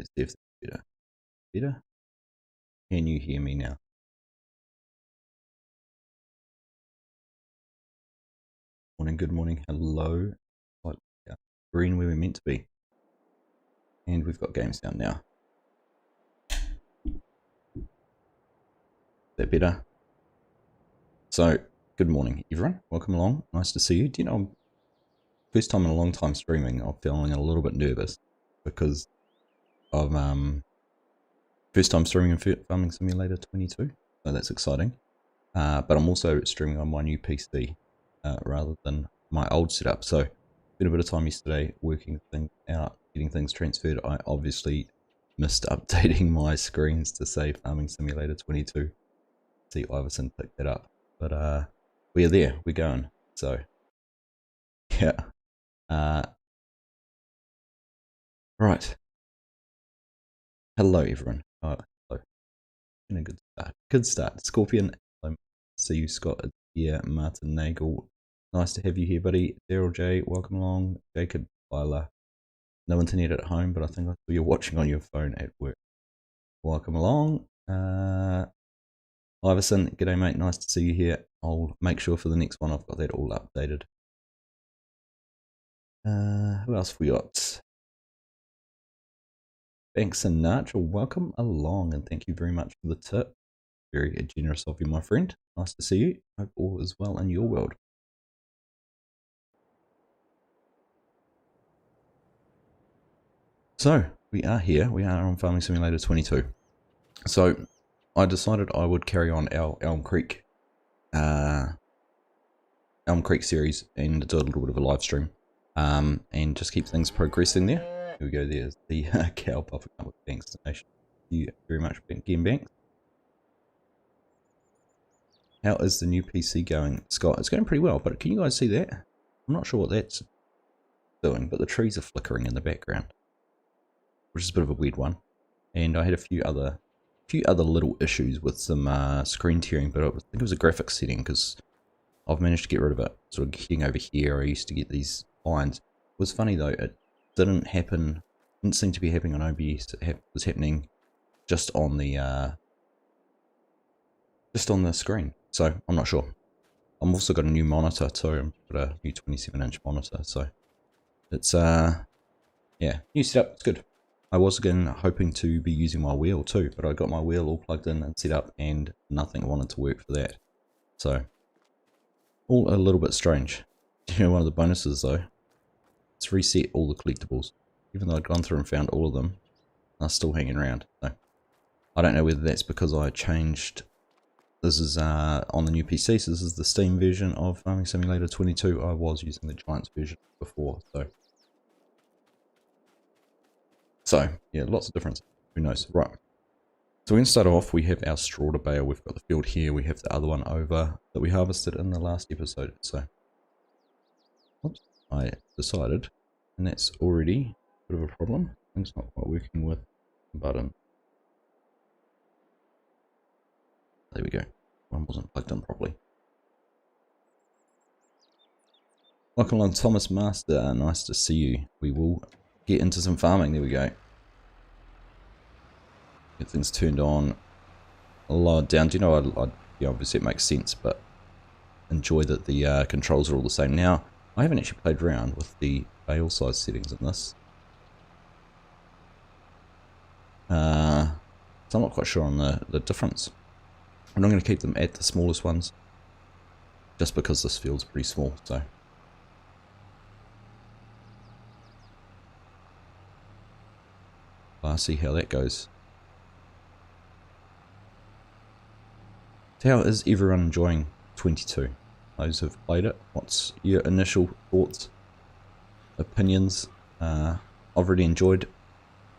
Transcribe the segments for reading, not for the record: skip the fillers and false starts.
Let's see if that's better. Better? Can you hear me now? Morning, good morning, hello. Green where we're meant to be. And we've got games down now. Is that better? So, good morning everyone. Welcome along. Nice to see you. Do you know, first time in a long time streaming, I'm feeling a little bit nervous because of first time streaming in Farming Simulator 22. So that's exciting. But I'm also streaming on my new PC rather than my old setup. So spent a bit of time yesterday working things out, getting things transferred. I obviously missed updating my screens to say Farming Simulator 22. See, Iverson picked that up. But we're there, we're going. So yeah. Right. Hello everyone. Hello. And a good start. Good start. Scorpion. See you, Scott. Yeah, Martin Nagel. Nice to have you here, buddy. Daryl J, welcome along. Jacob Byler. No internet at home, but I think I saw you're watching on your phone at work. Welcome along. Iverson, g'day mate. Nice to see you here. I'll make sure for the next one I've got that all updated. Who else we got? Banks and Nigel, welcome along and thank you very much for the tip. Very generous of you, my friend. Nice to see you. Hope all is well in your world. So, we are here. We are on Farming Simulator 22. So, I decided I would carry on our Elm Creek series and do a little bit of a live stream. And just keep things progressing there. Here we go, there's the cow popping up with Banks Nation. Thank you very much, again, Banks. How is the new PC going, Scott? It's going pretty well, but can you guys see that? I'm not sure what that's doing, but the trees are flickering in the background, which is a bit of a weird one. And I had a few other little issues with some screen tearing, but I think it was a graphics setting because I've managed to get rid of it. Sort of getting over here, I used to get these lines. It was funny though, it didn't seem to be happening on OBS. It was happening just on the screen. So I'm not sure. I'm also got a new monitor too. I've got a new 27-inch monitor, so it's yeah, new setup. It's good. I was again hoping to be using my wheel too, but I got my wheel all plugged in and set up, and nothing wanted to work for that. So all a little bit strange. You know, one of the bonuses though, it's reset all the collectibles. Even though I'd gone through and found all of them, they're still hanging around. So I don't know whether that's because I changed. This is on the new PC, so this is the Steam version of Farming Simulator 22. I was using the Giants version before, so yeah, lots of difference. Who knows? Right. So we're going to start off. We have our straw to bale. We've got the field here. We have the other one over that we harvested in the last episode. So, whoops, I decided, and that's already a bit of a problem. And it's not quite working with the button. There we go. One wasn't plugged in properly. Welcome along, Thomas Master. Nice to see you. We will get into some farming. There we go. Get things turned on. Lowered down. Do you know, yeah, obviously it makes sense, but enjoy that the controls are all the same. Now, I haven't actually played around with the bale size settings in this. So I'm not quite sure on the difference. I'm not going to keep them at the smallest ones, just because this feels pretty small, so. I'll see how that goes. How is everyone enjoying 22? Those who've played it, what's your initial thoughts, opinions? I've really enjoyed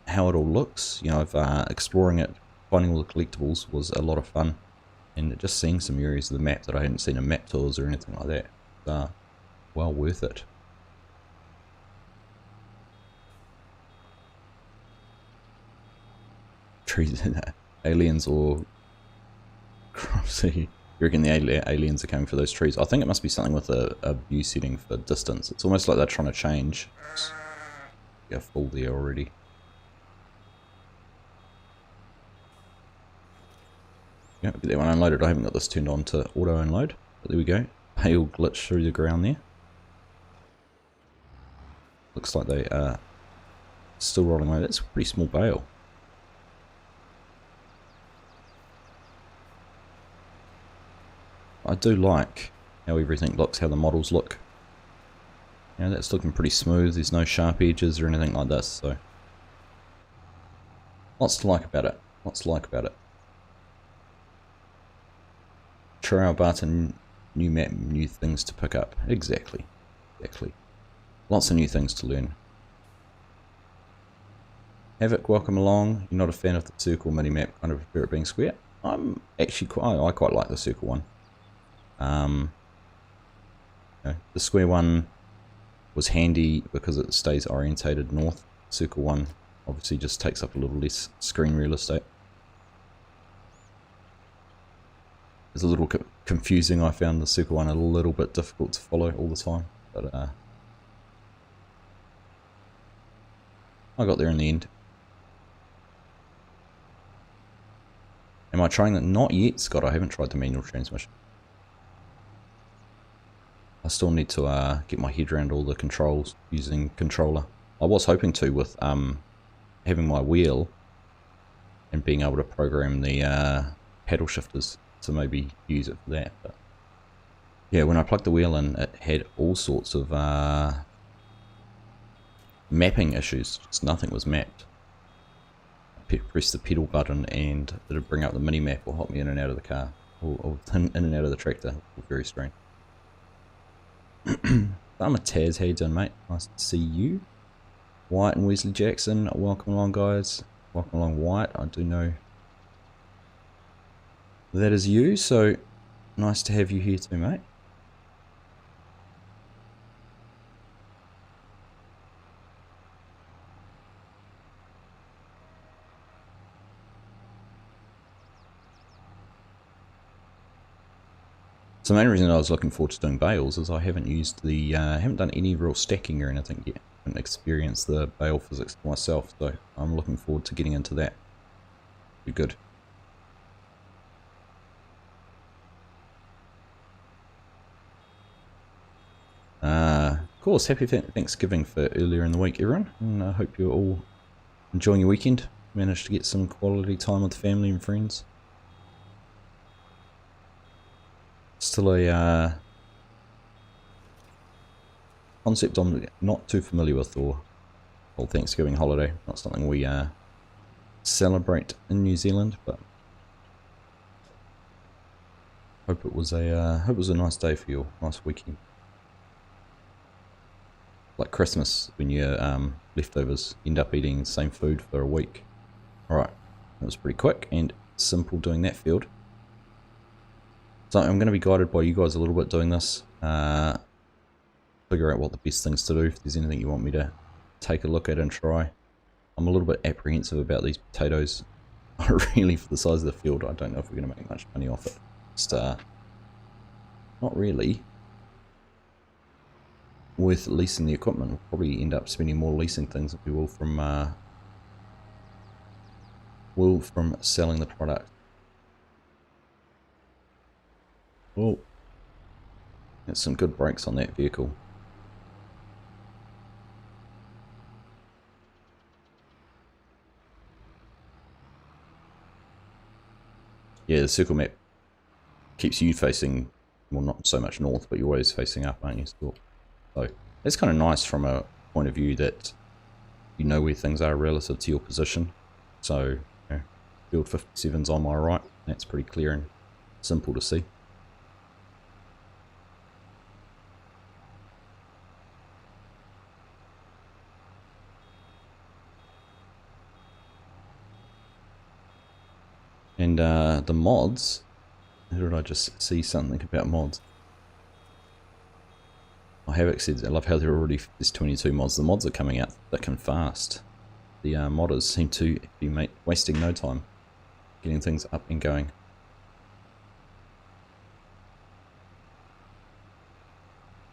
how it all looks. You know, exploring it, finding all the collectibles was a lot of fun. And just seeing some areas of the map that I hadn't seen in map tours or anything like that. Well worth it. Trees, aliens or crossy. You reckon the aliens are coming for those trees? I think it must be something with a view setting for distance. It's almost like they're trying to change. Yeah, full there already. Yeah, get that one unloaded. I haven't got this turned on to auto unload. But there we go. Hail glitch through the ground there. Looks like they are still rolling away. That's a pretty small bale. I do like how everything looks, how the models look. Yeah, that's looking pretty smooth. There's no sharp edges or anything like this, so lots to like about it. Lots to like about it. Trial button, new map, new things to pick up. Exactly. Exactly. Lots of new things to learn. Havoc, welcome along. You're not a fan of the circle minimap, kind of prefer it being square. I'm actually I quite like the circle one. The square one was handy because it stays orientated north. Circle one obviously just takes up a little less screen real estate. It's a little confusing. I found the circle one a little bit difficult to follow all the time, but I got there in the end. Am I trying that? Not yet, Scott. I haven't tried the manual transmission. I still need to get my head around all the controls using controller. I was hoping to with having my wheel and being able to program the paddle shifters to maybe use it for that. But yeah, when I plugged the wheel in, it had all sorts of mapping issues. Just nothing was mapped. I pressed the pedal button and it would bring up the mini map or hop me in and out of the car, or in and out of the tractor. Very strange. I'm a Taz. How you doing, mate? Nice to see you. White and Wesley Jackson, welcome along, guys. Welcome along, White. I do know that is you, so nice to have you here too, mate. So the main reason I was looking forward to doing bales is I haven't used the, haven't done any real stacking or anything yet. I haven't experienced the bale physics myself, so I'm looking forward to getting into that. Be good. Of course, happy Thanksgiving for earlier in the week, everyone, and I hope you're all enjoying your weekend. Managed to get some quality time with family and friends. Still a concept I'm not too familiar with, or whole Thanksgiving holiday. Not something we celebrate in New Zealand, but hope it was a nice day for you, nice weekend. Like Christmas, when your leftovers end up eating the same food for a week. Alright, that was pretty quick and simple doing that field. So I'm going to be guided by you guys a little bit doing this. Figure out what the best things to do, if there's anything you want me to take a look at and try. I'm a little bit apprehensive about these potatoes. Really, for the size of the field, I don't know if we're going to make much money off it. Just, not really. Worth leasing the equipment. We'll probably end up spending more leasing things than we will from selling the product. Oh, that's some good brakes on that vehicle. Yeah, the circle map keeps you facing, well, not so much north, but you're always facing up, aren't you? Still. So that's kind of nice from a point of view that you know where things are relative to your position. So, you know, field 57's on my right. That's pretty clear and simple to see. And the mods, who did I just see something about mods? I have said, I love how there's 22 mods. The mods are coming out thick and fast. The modders seem to be wasting no time getting things up and going.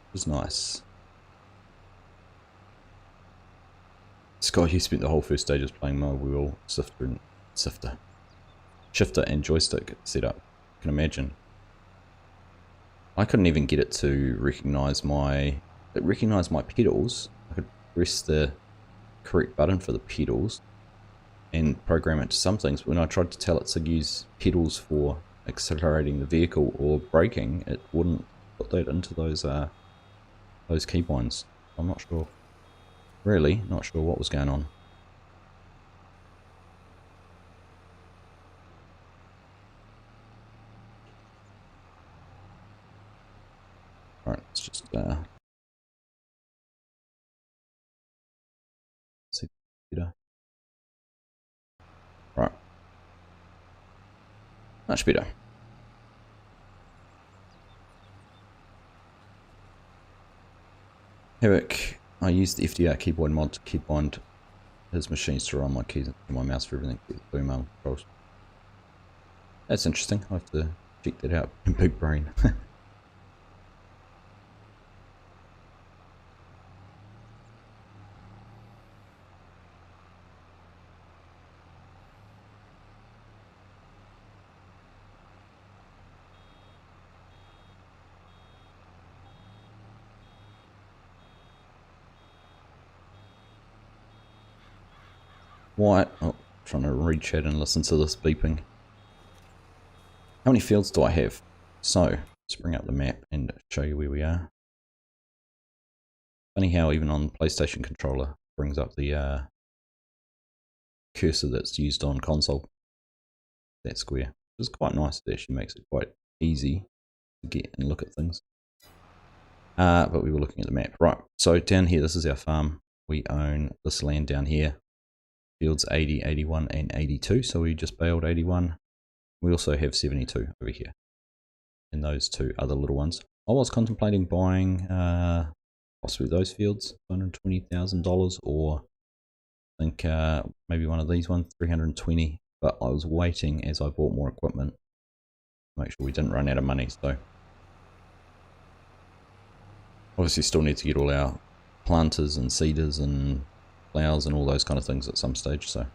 It was nice. Scott, you spent the whole first day just playing my wheel sifter and sifter. shifter and joystick setup. You can imagine. I couldn't even get it to recognize my... It recognized my pedals. I could press the correct button for the pedals and program it to some things. When I tried to tell it to use pedals for accelerating the vehicle or braking, it wouldn't put that into those keybinds. I'm not sure. Really, not sure what was going on. Alright, let's just see. Right. Much better. Havoc. I used the FDR keyboard mod to keybind his machines to run my keys and my mouse for everything. Boom arm controls. That's interesting. I have to check that out. Big brain. Why? Oh, trying to read chat and listen to this beeping. How many fields do I have? So, let's bring up the map and show you where we are. Funny how even on PlayStation controller brings up the cursor that's used on console. That square. It's quite nice. It actually makes it quite easy to get and look at things. But we were looking at the map. Right, so down here, this is our farm. We own this land down here. Fields 80, 81 and 82, so we just baled 81. We also have 72 over here. And those two other little ones. I was contemplating buying possibly those fields, $120,000, or I think maybe one of these ones, 320. But I was waiting as I bought more equipment to make sure we didn't run out of money. So obviously still need to get all our planters and seeders and plows and all those kind of things at some stage. So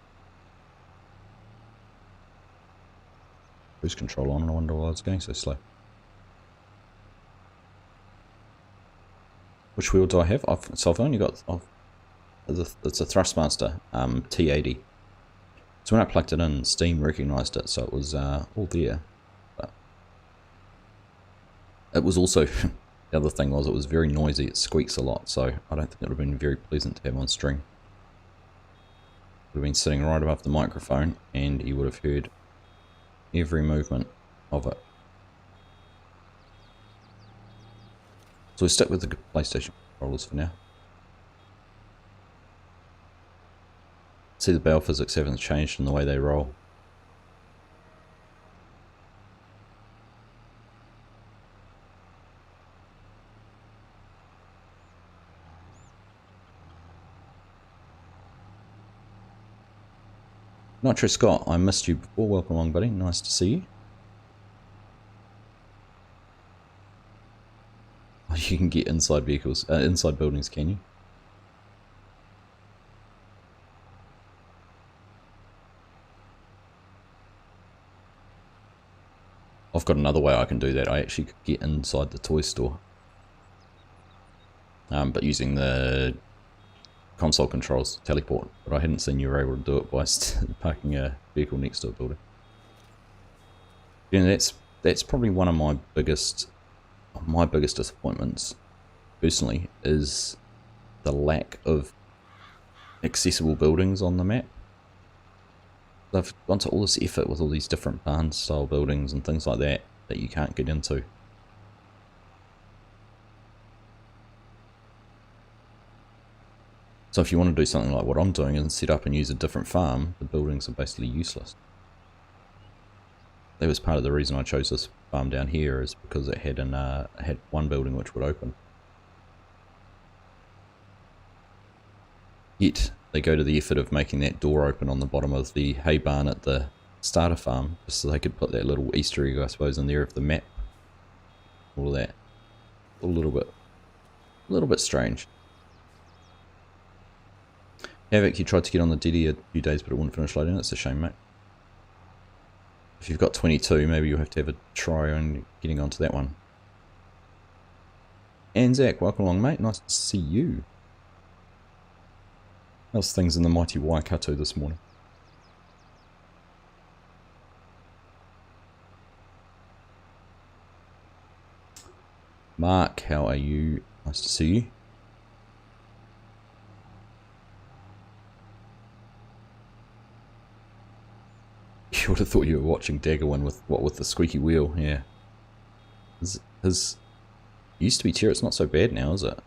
cruise control on, and I wonder why it's going so slow. Which wheel do I have? So I've only got, it's a Thrustmaster T80. So when I plugged it in, Steam recognised it, so it was all there. But it was also, the other thing was it was very noisy, it squeaks a lot, so I don't think it would have been very pleasant to have on stream. It would have been sitting right above the microphone, and you would have heard every movement of it. So we stick with the PlayStation controllers for now. See, the bale physics haven't changed in the way they roll. Nitro Scott, I missed you before. Welcome along, buddy. Nice to see you. You can get inside vehicles, inside buildings, can you? I've got another way I can do that. I actually could get inside the toy store. But using the console controls, teleport. But I hadn't seen you were able to do it by parking a vehicle next to a building. Yeah, that's probably one of my biggest disappointments, personally, is the lack of accessible buildings on the map. They've gone to all this effort with all these different barn style buildings and things like that that you can't get into. So if you want to do something like what I'm doing and set up and use a different farm, the buildings are basically useless. That was part of the reason I chose this farm down here, is because it had had one building which would open. Yet they go to the effort of making that door open on the bottom of the hay barn at the starter farm, just so they could put that little Easter egg, I suppose, in there of the map. All of that. A little bit strange. Havoc, you tried to get on the Diddy a few days, but it wouldn't finish loading. That's a shame, mate. If you've got 22, maybe you'll have to have a try on getting onto that one. And Zach, welcome along, mate. Nice to see you. How's things in the mighty Waikato this morning? Mark, how are you? Nice to see you. You would have thought you were watching Daggerwin with the squeaky wheel, yeah. His used to be tier, it's not so bad now, is it?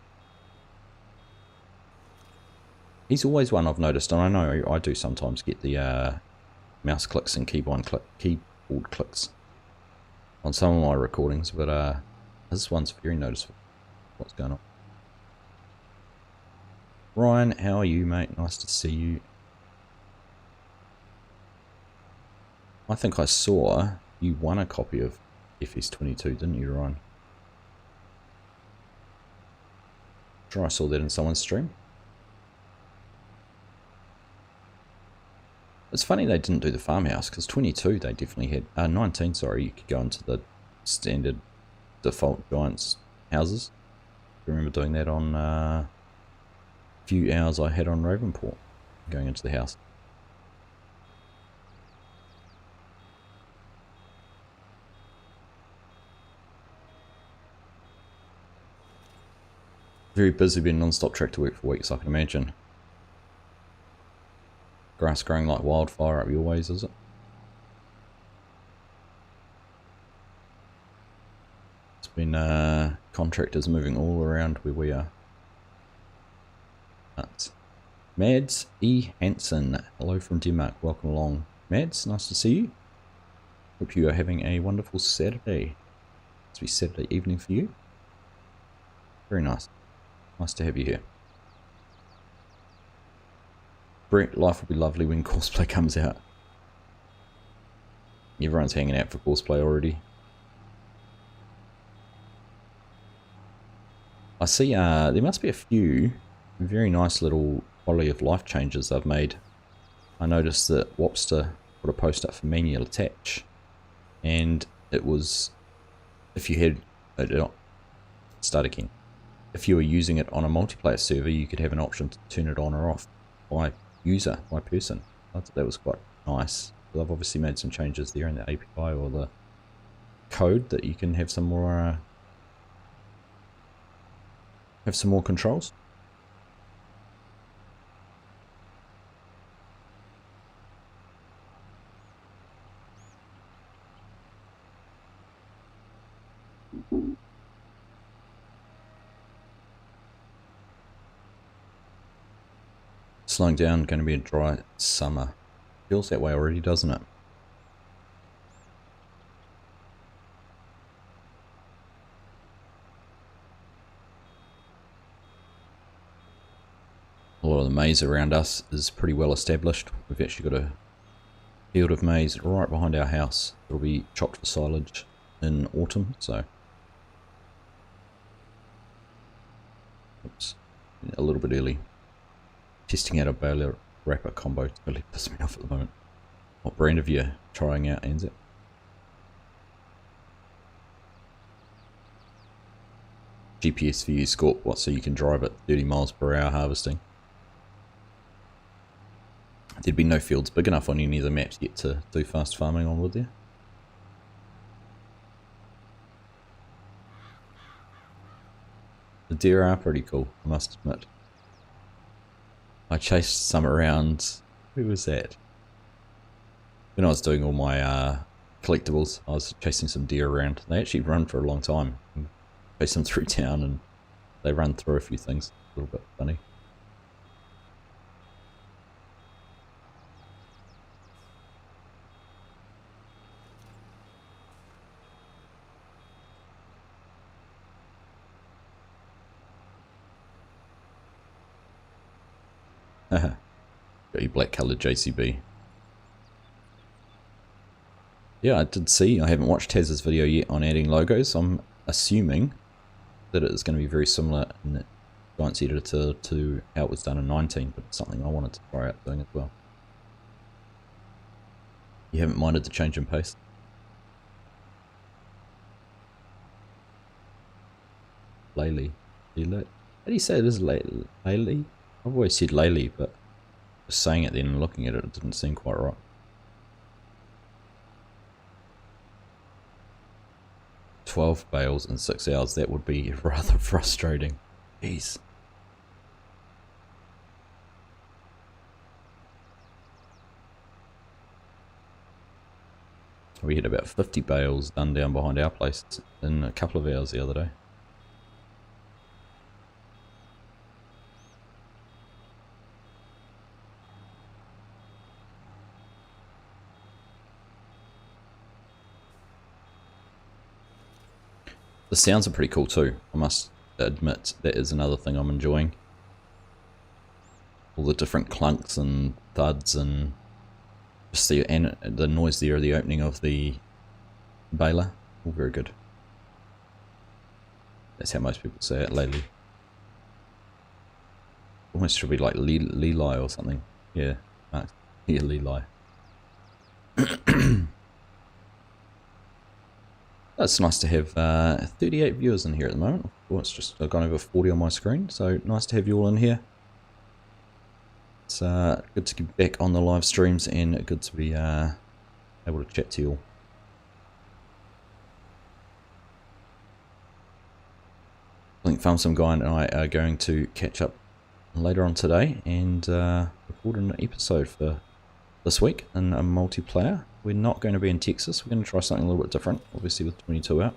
He's always one I've noticed, and I know I do sometimes get the mouse clicks and keyboard clicks on some of my recordings, but this one's very noticeable. What's going on? Ryan, how are you, mate? Nice to see you. I think I saw you won a copy of FS22, didn't you, Ryan? Sure, I saw that in someone's stream. It's funny they didn't do the farmhouse, because 22 they definitely had, 19, sorry, you could go into the standard default Giants houses. I remember doing that on a few hours I had on Ravenport, going into the house. Very busy, been non-stop tractor work for weeks, I can imagine. Grass growing like wildfire up your ways, is it? It's been contractors moving all around where we are. That's Mads E. Hansen, hello from Denmark, welcome along. Mads, nice to see you. Hope you are having a wonderful Saturday. It's be Saturday evening for you. Very nice. Nice to have you here. Brett, life will be lovely when Courseplay comes out. Everyone's hanging out for Courseplay already. I see there must be a few very nice little quality of life changes they've made. I noticed that Wopster put a post up for manual attach, and it was, if you had, start again. If you were using it on a multiplayer server, you could have an option to turn it on or off by user, by person. I thought that was quite nice. But I've obviously made some changes there in the API or the code that you can have some more controls. Slowing down, going to be a dry summer. Feels that way already, doesn't it? A lot of the maize around us is pretty well established. We've actually got a field of maize right behind our house. It'll be chopped for silage in autumn, so oops, a little bit early. Testing out a bale wrapper combo totally pisses me off at the moment. What brand of you trying out, Anzac? GPS for you, Scorp, what, so you can drive at 30 miles per hour harvesting? There'd be no fields big enough on any of the maps yet to do fast farming on, would there? The deer are pretty cool, I must admit. I chased some around, who was that? When I was doing all my collectibles, I was chasing some deer around. They actually run for a long time. Chase them through town and they run through a few things. A little bit funny. Haha. Got your black coloured JCB. Yeah, I did see. I haven't watched Taz's video yet on adding logos. I'm assuming that it is going to be very similar in the Giants editor to how it was done in 19, but it's something I wanted to try out doing as well. You haven't minded the change in pace? Laylee. How do you say it is Laylee? I've always said Laylee, but just saying it then and looking at it, it didn't seem quite right. 12 bales in 6 hours, that would be rather frustrating. Jeez. We had about 50 bales done down behind our place in a couple of hours the other day. The sounds are pretty cool too, I must admit. That is another thing I'm enjoying. All the different clunks and thuds and just the noise there of the opening of the baler. All very good. That's how most people say it lately. Almost should be like Leli or something. Yeah, Mark. Yeah, Leli. It's nice to have 38 viewers in here at the moment. Well, it's just, I've gone over 40 on my screen, so nice to have you all in here. It's good to get back on the live streams and good to be able to chat to you all. I think Farmsome Guy and I are going to catch up later on today and record an episode for this week in a multiplayer. We're not going to be in Texas. We're going to try something a little bit different, obviously with 22 out.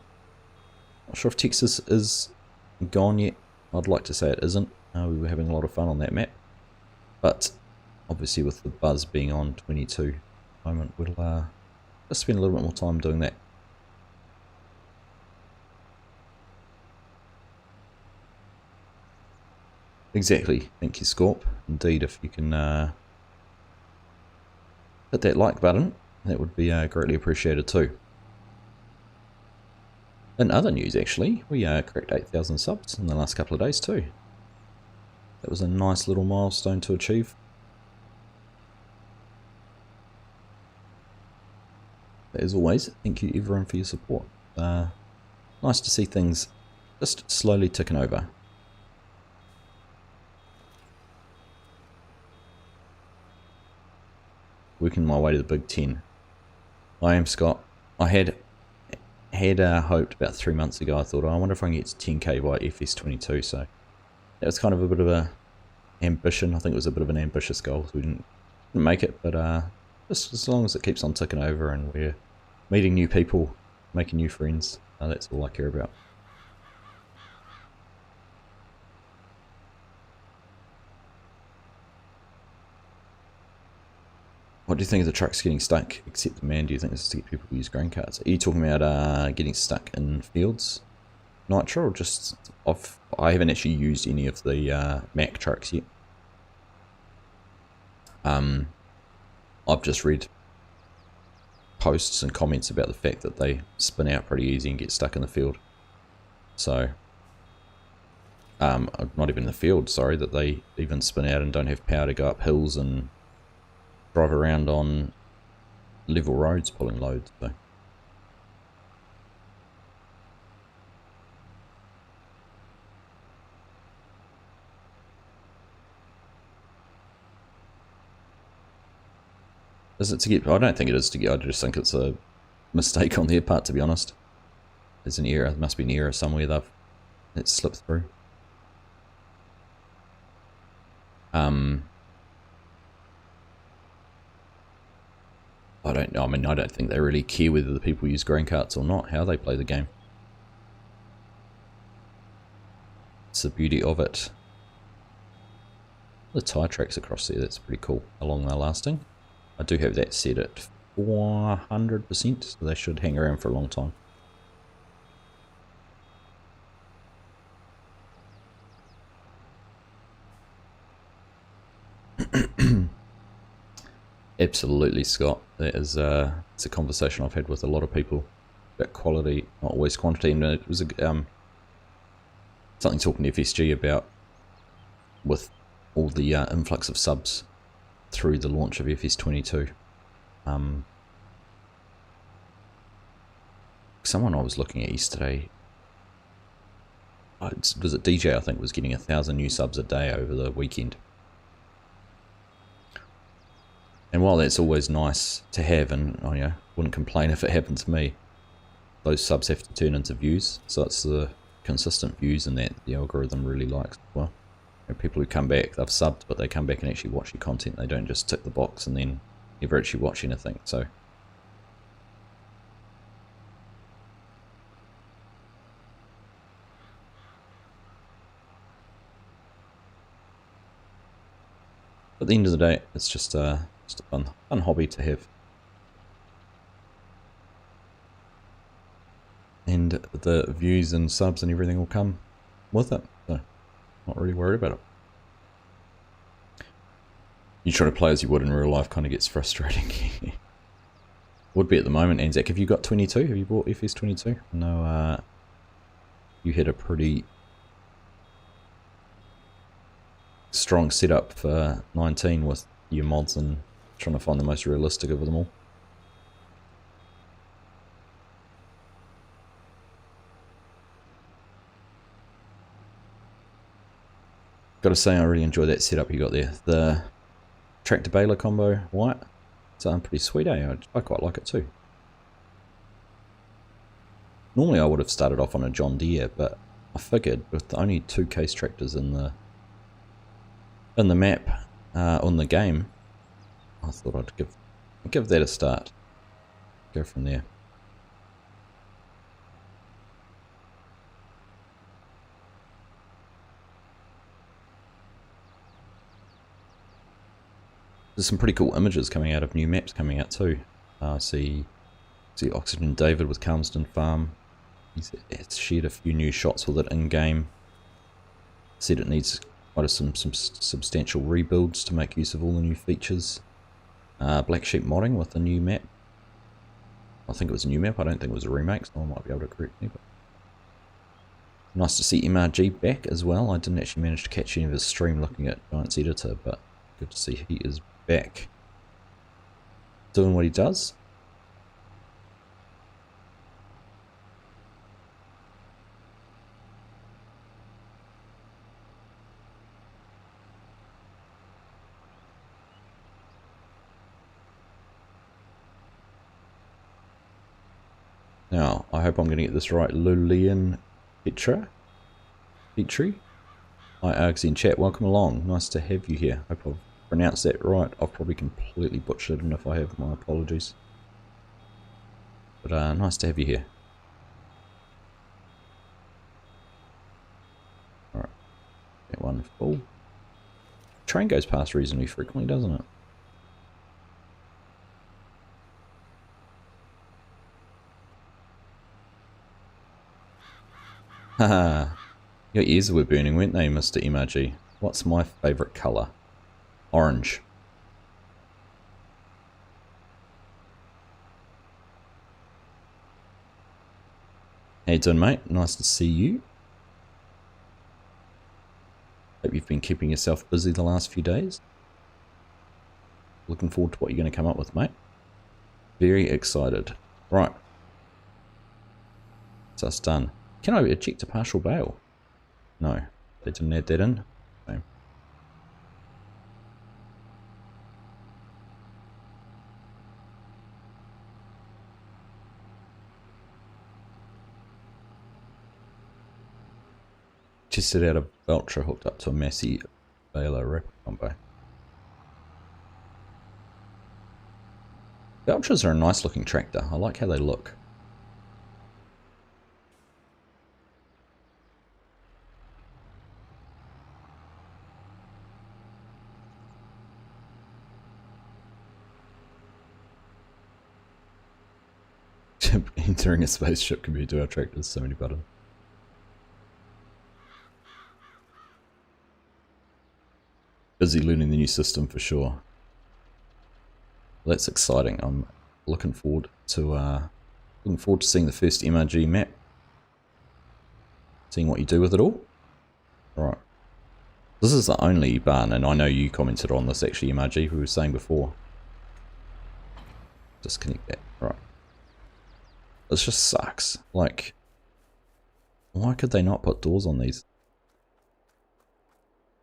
Not sure if Texas is gone yet. I'd like to say it isn't. We were having a lot of fun on that map. But obviously with the buzz being on 22 at the moment, we'll just spend a little bit more time doing that. Exactly. Thank you, Scorp. Indeed, if you can hit that like button, that would be greatly appreciated too. In other news, actually, we cracked 8,000 subs in the last couple of days too. That was a nice little milestone to achieve. As always, thank you everyone for your support. Nice to see things just slowly ticking over. Working my way to the Big 10. I am Scott. I had hoped about 3 months ago. I thought, oh, I wonder if I can get to 10k by FS22. So that was kind of a bit of a ambition. I think it was a bit of an ambitious goal. So we didn't make it, but just as long as it keeps on ticking over and we're meeting new people, making new friends, that's all I care about. What do you think of the trucks getting stuck? Except the man, do you think this is to get people to use grain carts? Are you talking about getting stuck in fields, Nitro, or just off? I haven't actually used any of the Mack trucks yet. I've just read posts and comments about the fact that they spin out pretty easy and get stuck in the field. So, not even in the field, sorry, that they even spin out and don't have power to go up hills and drive around on level roads pulling loads. So. Is it to get? I don't think it is to get. I just think it's a mistake on their part, to be honest. There's an error. There must be an error somewhere that's slipped through. I don't know. I mean, I don't think they really care whether the people use grain carts or not, how they play the game. It's the beauty of it. The tyre tracks across there, that's pretty cool. How long they're lasting. I do have that set at 400%, so they should hang around for a long time. Absolutely, Scott. That is it's a conversation I've had with a lot of people about quality, not always quantity. And it was something talking to FSG about with all the influx of subs through the launch of FS22. Someone I was looking at yesterday, was it DJ, I think, was getting 1,000 new subs a day over the weekend. And while that's always nice to have, and I wouldn't complain if it happened to me, those subs have to turn into views, so it's the consistent views and that the algorithm really likes as well. And people who come back, they've subbed, but they come back and actually watch your content. They don't just tick the box and then never actually watch anything. So at the end of the day, it's just a fun hobby to have. And the views and subs and everything will come with it, so not really worried about it. You try to play as you would in real life kind of gets frustrating. Would be at the moment. Anzac, have you got 22? Have you bought FS22? No, you had a pretty strong setup for 19 with your mods and trying to find the most realistic of them all. Got to say, I really enjoy that setup you got there. The tractor baler combo white, it's pretty sweet, eh? I quite like it too. Normally I would have started off on a John Deere, but I figured with the only 2 case tractors in the map, on the game, I thought I'd give that a start. Go from there. There's some pretty cool images coming out of new maps coming out too. See Oxygen David with Calmsden Farm. He's shared a few new shots with it in game. Said it needs quite some substantial rebuilds to make use of all the new features. Black Sheep modding with the new map. I think it was a new map. I don't think it was a remake, so I might be able to correct me. But nice to see MRG back as well. I didn't actually manage to catch any of his stream looking at Giant's Editor, but good to see he is back doing what he does. Now, I hope I'm going to get this right. Lulian Petri? Hi, Argsy in chat. Welcome along. Nice to have you here. Hope I've pronounced that right. I've probably completely butchered it, and if I have, my apologies. But nice to have you here. Alright. That one full. Train goes past reasonably frequently, doesn't it? Haha. Your ears were burning, weren't they, Mr. MRG? What's my favourite colour? Orange. How you doing, mate? Nice to see you. Hope you've been keeping yourself busy the last few days. Looking forward to what you're going to come up with, mate. Very excited. Right. So it's done. Can I eject a partial bale? No, they didn't add that in. Okay. Tested out a Beltra hooked up to a Massey baler wrapper combo. Beltras are a nice looking tractor. I like how they look. Entering a spaceship compared to our tractors, so many buttons. Busy learning the new system for sure. Well, that's exciting. I'm looking forward to seeing the first MRG map. Seeing what you do with it all. Right. This is the only barn, and I know you commented on this actually, MRG, who was saying before. Disconnect that. Right. This just sucks. Like, why could they not put doors on these?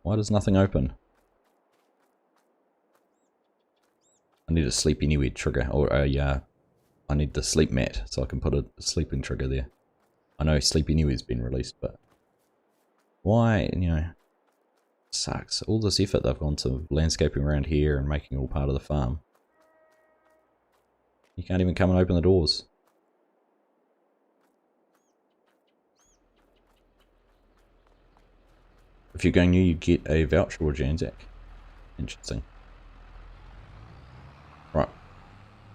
Why does nothing open? I need a sleep anywhere trigger, or a I need the sleep mat so I can put a sleeping trigger there. I know sleep anywhere's been released, but why? You know, sucks. All this effort they've gone to landscaping around here and making it all part of the farm. You can't even come and open the doors. If you're going new, you get a voucher or Janzak. Interesting. Right.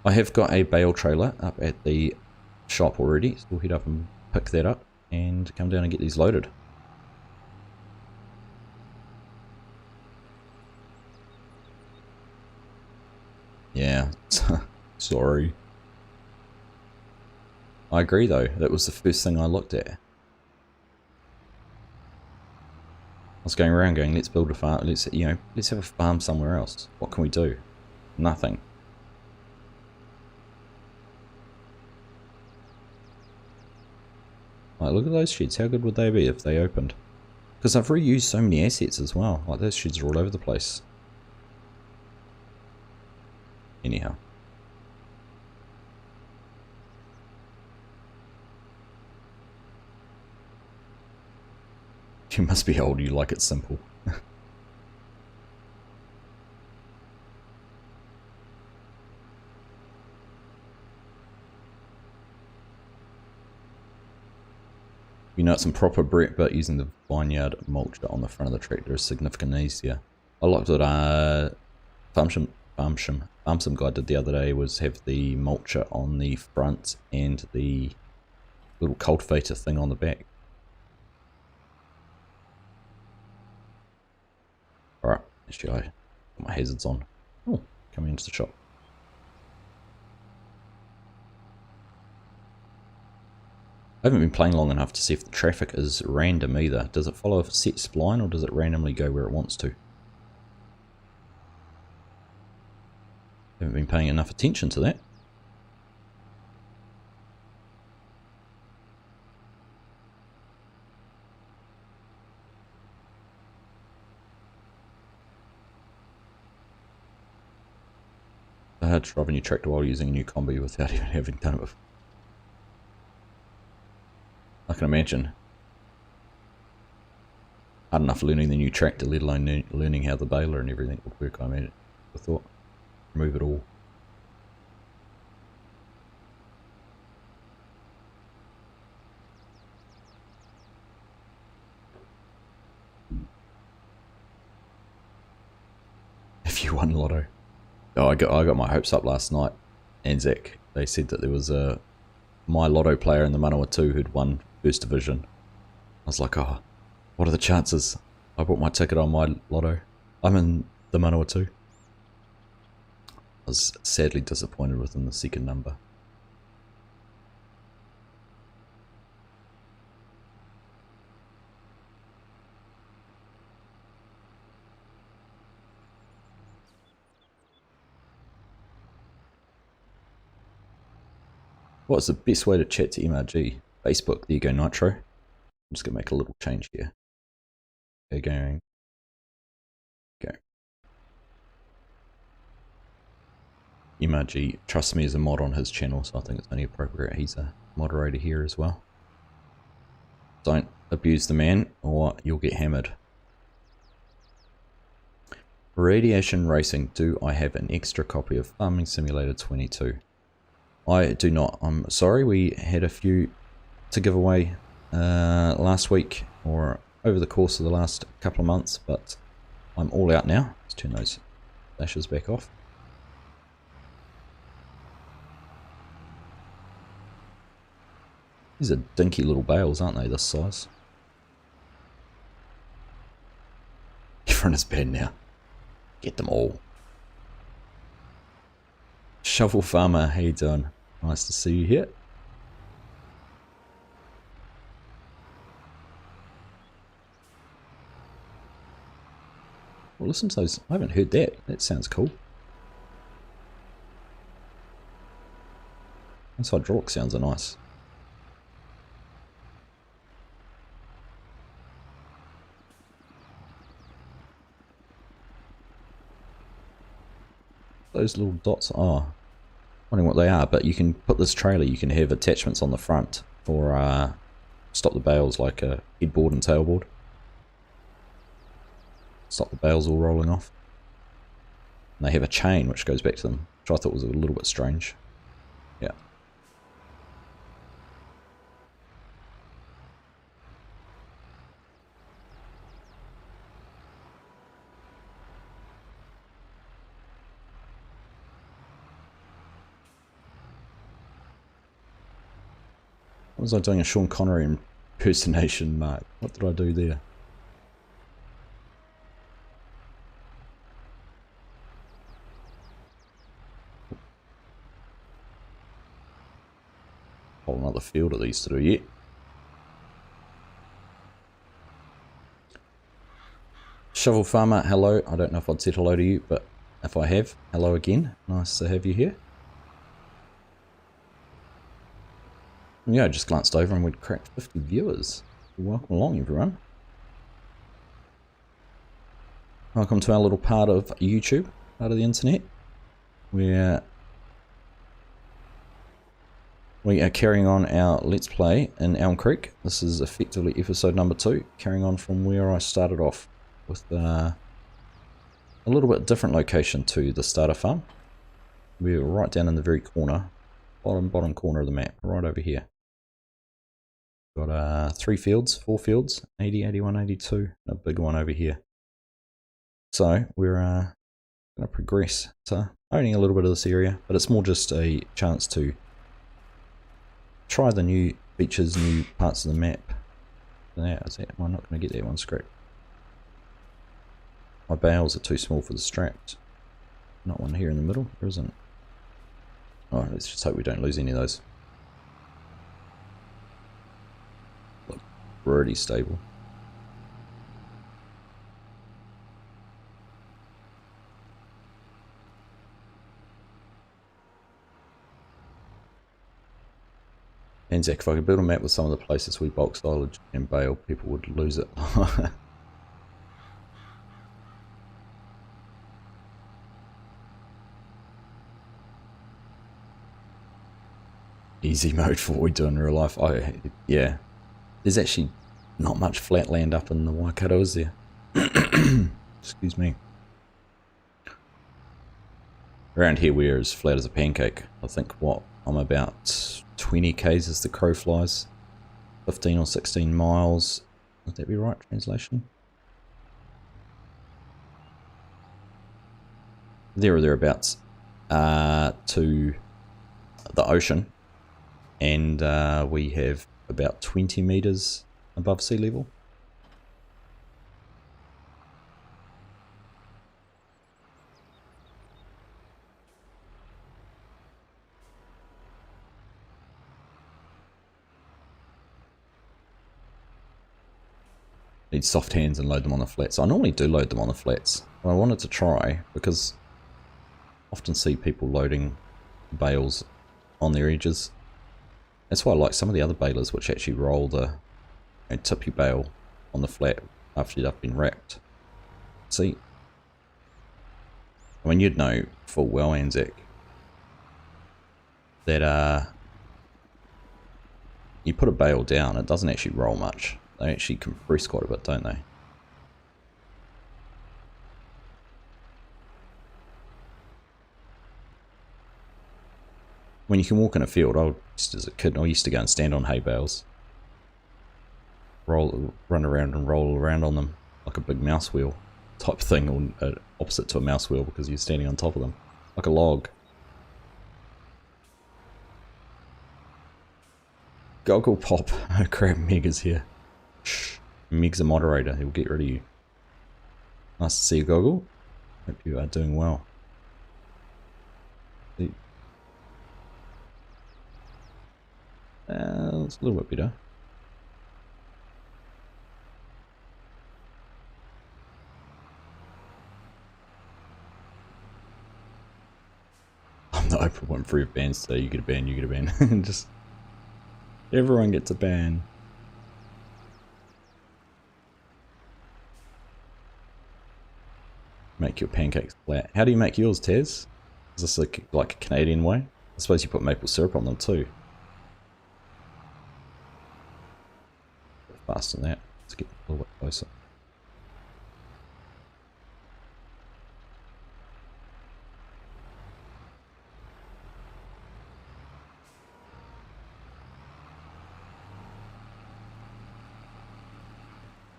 I have got a bale trailer up at the shop already, so we'll head up and pick that up and come down and get these loaded. Yeah, sorry. I agree though, that was the first thing I looked at. I was going around going, let's build a farm, let's have a farm somewhere else. What can we do? Nothing. Like, look at those sheds, how good would they be if they opened? Because I've reused so many assets as well, like those sheds are all over the place. Anyhow. You must be old, you like it simple. You know, it's some proper Brett, but using the vineyard mulch on the front of the tractor is significantly easier. I liked what Farmsham guy did the other day, was have the mulcher on the front and the little cultivator thing on the back. Alright, actually I got my hazards on. Oh, coming into the shop. I haven't been playing long enough to see if the traffic is random either. Does it follow a set spline or does it randomly go where it wants to? Haven't been paying enough attention to that. It's hard to drive a new tractor while using a new combi without even having done it before. I can imagine. Hard enough learning the new tractor, let alone learning how the baler and everything would work, I mean, I thought. Remove it all. If you won Lotto. Oh, I got my hopes up last night. Anzac, they said that there was a my Lotto player in the Manawatu who'd won First Division. I was like, oh, what are the chances? I bought my ticket on my Lotto. I'm in the Manawatu. I was sadly disappointed within the second number. What's the best way to chat to MRG? Facebook, there you go, Nitro. I'm just going to make a little change here. Okay, going. Go. MRG trusts me as a mod on his channel, so I think it's only appropriate he's a moderator here as well. Don't abuse the man or you'll get hammered. Radiation Racing, do I have an extra copy of Farming Simulator 22? I do not. I'm sorry, we had a few to give away last week or over the course of the last couple of months, but I'm all out now. Let's turn those flashes back off. These are dinky little bales, aren't they, this size? Everyone is bad now. Get them all. Shovel Farmer, how you doing? Nice to see you here. Well, listen to those. I haven't heard that. That sounds cool. Those hydraulic sounds are nice. Those little dots are, wondering what they are, but you can put this trailer, you can have attachments on the front for stop the bales, like a headboard and tailboard. Stop the bales all rolling off. And they have a chain which goes back to them, which I thought was a little bit strange. Yeah. What was I doing? A Sean Connery impersonation, Mark? What did I do there? Whole another field of these to do yet. Shovel Farmer, hello. I don't know if I'd said hello to you, but if I have, hello again. Nice to have you here. Yeah, I just glanced over and we'd cracked 50 viewers. Welcome along, everyone. Welcome to our little part of YouTube, part of the internet, where we are carrying on our Let's Play in Elm Creek. This is effectively episode number 2, carrying on from where I started off with a little bit different location to the starter farm. We're right down in the very corner, bottom corner of the map, right over here. Got 4 fields, 80, 81, 82, and a big one over here. So we're going to progress to owning a little bit of this area, but it's more just a chance to try the new features, new parts of the map. Am I not going to get that one scrapped? My bales are too small for the straps. Not one here in the middle, there isn't. Oh, let's just hope we don't lose any of those. Look pretty stable. And Zach, if I could build a map with some of the places we bulk silage and bale, people would lose it. Easy mode for what we do in real life. Oh, yeah. There's actually not much flat land up in the Waikato, is there? Excuse me. Around here we're as flat as a pancake. I think what I'm about 20 k's as the crow flies. 15 or 16 miles. Would that be right, translation? There or thereabouts to the ocean. And we have about 20 meters above sea level. Need soft hands and load them on the flats. I normally do load them on the flats. But I wanted to try because I often see people loading bales on their edges. That's why I like some of the other balers which actually roll the tip your bale on the flat after you've been wrapped. See, I mean, you'd know full well, Anzac, that you put a bale down, it doesn't actually roll much. They actually compress quite a bit, don't they? When you can walk in a field, as a kid, I used to go and stand on hay bales. Run around and roll around on them like a big mouse wheel type thing, or opposite to a mouse wheel because you're standing on top of them, like a log. Goggle pop. Oh crap, Meg is here. Shh. Meg's a moderator, he'll get rid of you. Nice to see you, Goggle. Hope you are doing well. It's a little bit better. I'm the Oprah Winfrey bans today. You get a ban, you get a ban. Just everyone gets a ban. Make your pancakes flat. How do you make yours, Taz? Is this like a Canadian way? I suppose you put maple syrup on them too. Faster than that. Let's get a little bit closer.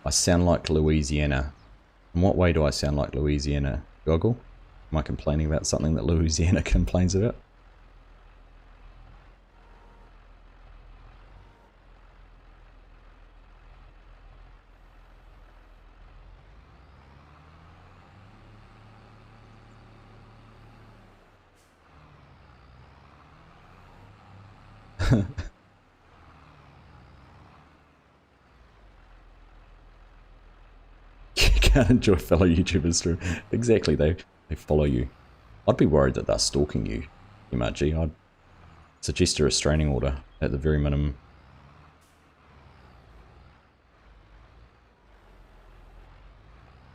I sound like Louisiana. In what way do I sound like Louisiana? Goggle? Am I complaining about something that Louisiana complains about? Can't enjoy fellow YouTubers through. Exactly, they follow you. I'd be worried that they're stalking you, MRG. I'd suggest a restraining order at the very minimum.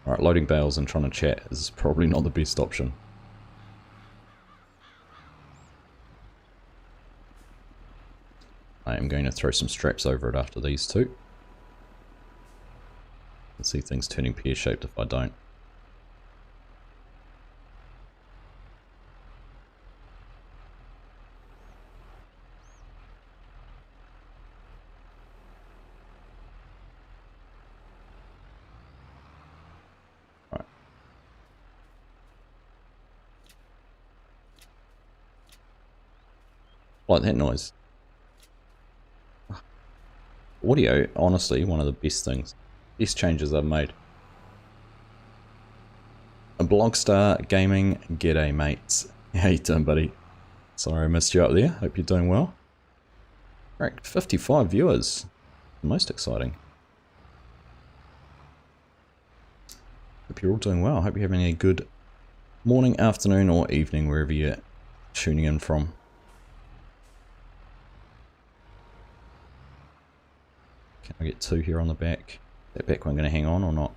Alright, loading bales and trying to chat is probably not the best option. I am going to throw some straps over it after these two. Let's see things turning pear-shaped if I don't. Right. Like that noise. Audio, honestly, one of the best things. Best changes I've made. A Blogstar Gaming, g'day mates. How you doing, buddy? Sorry I missed you up there. Hope you're doing well. Right, 55 viewers. Most exciting. Hope you're all doing well. Hope you're having a good morning, afternoon, or evening, wherever you're tuning in from. Can I get two here on the back? Is that back one going to hang on or not?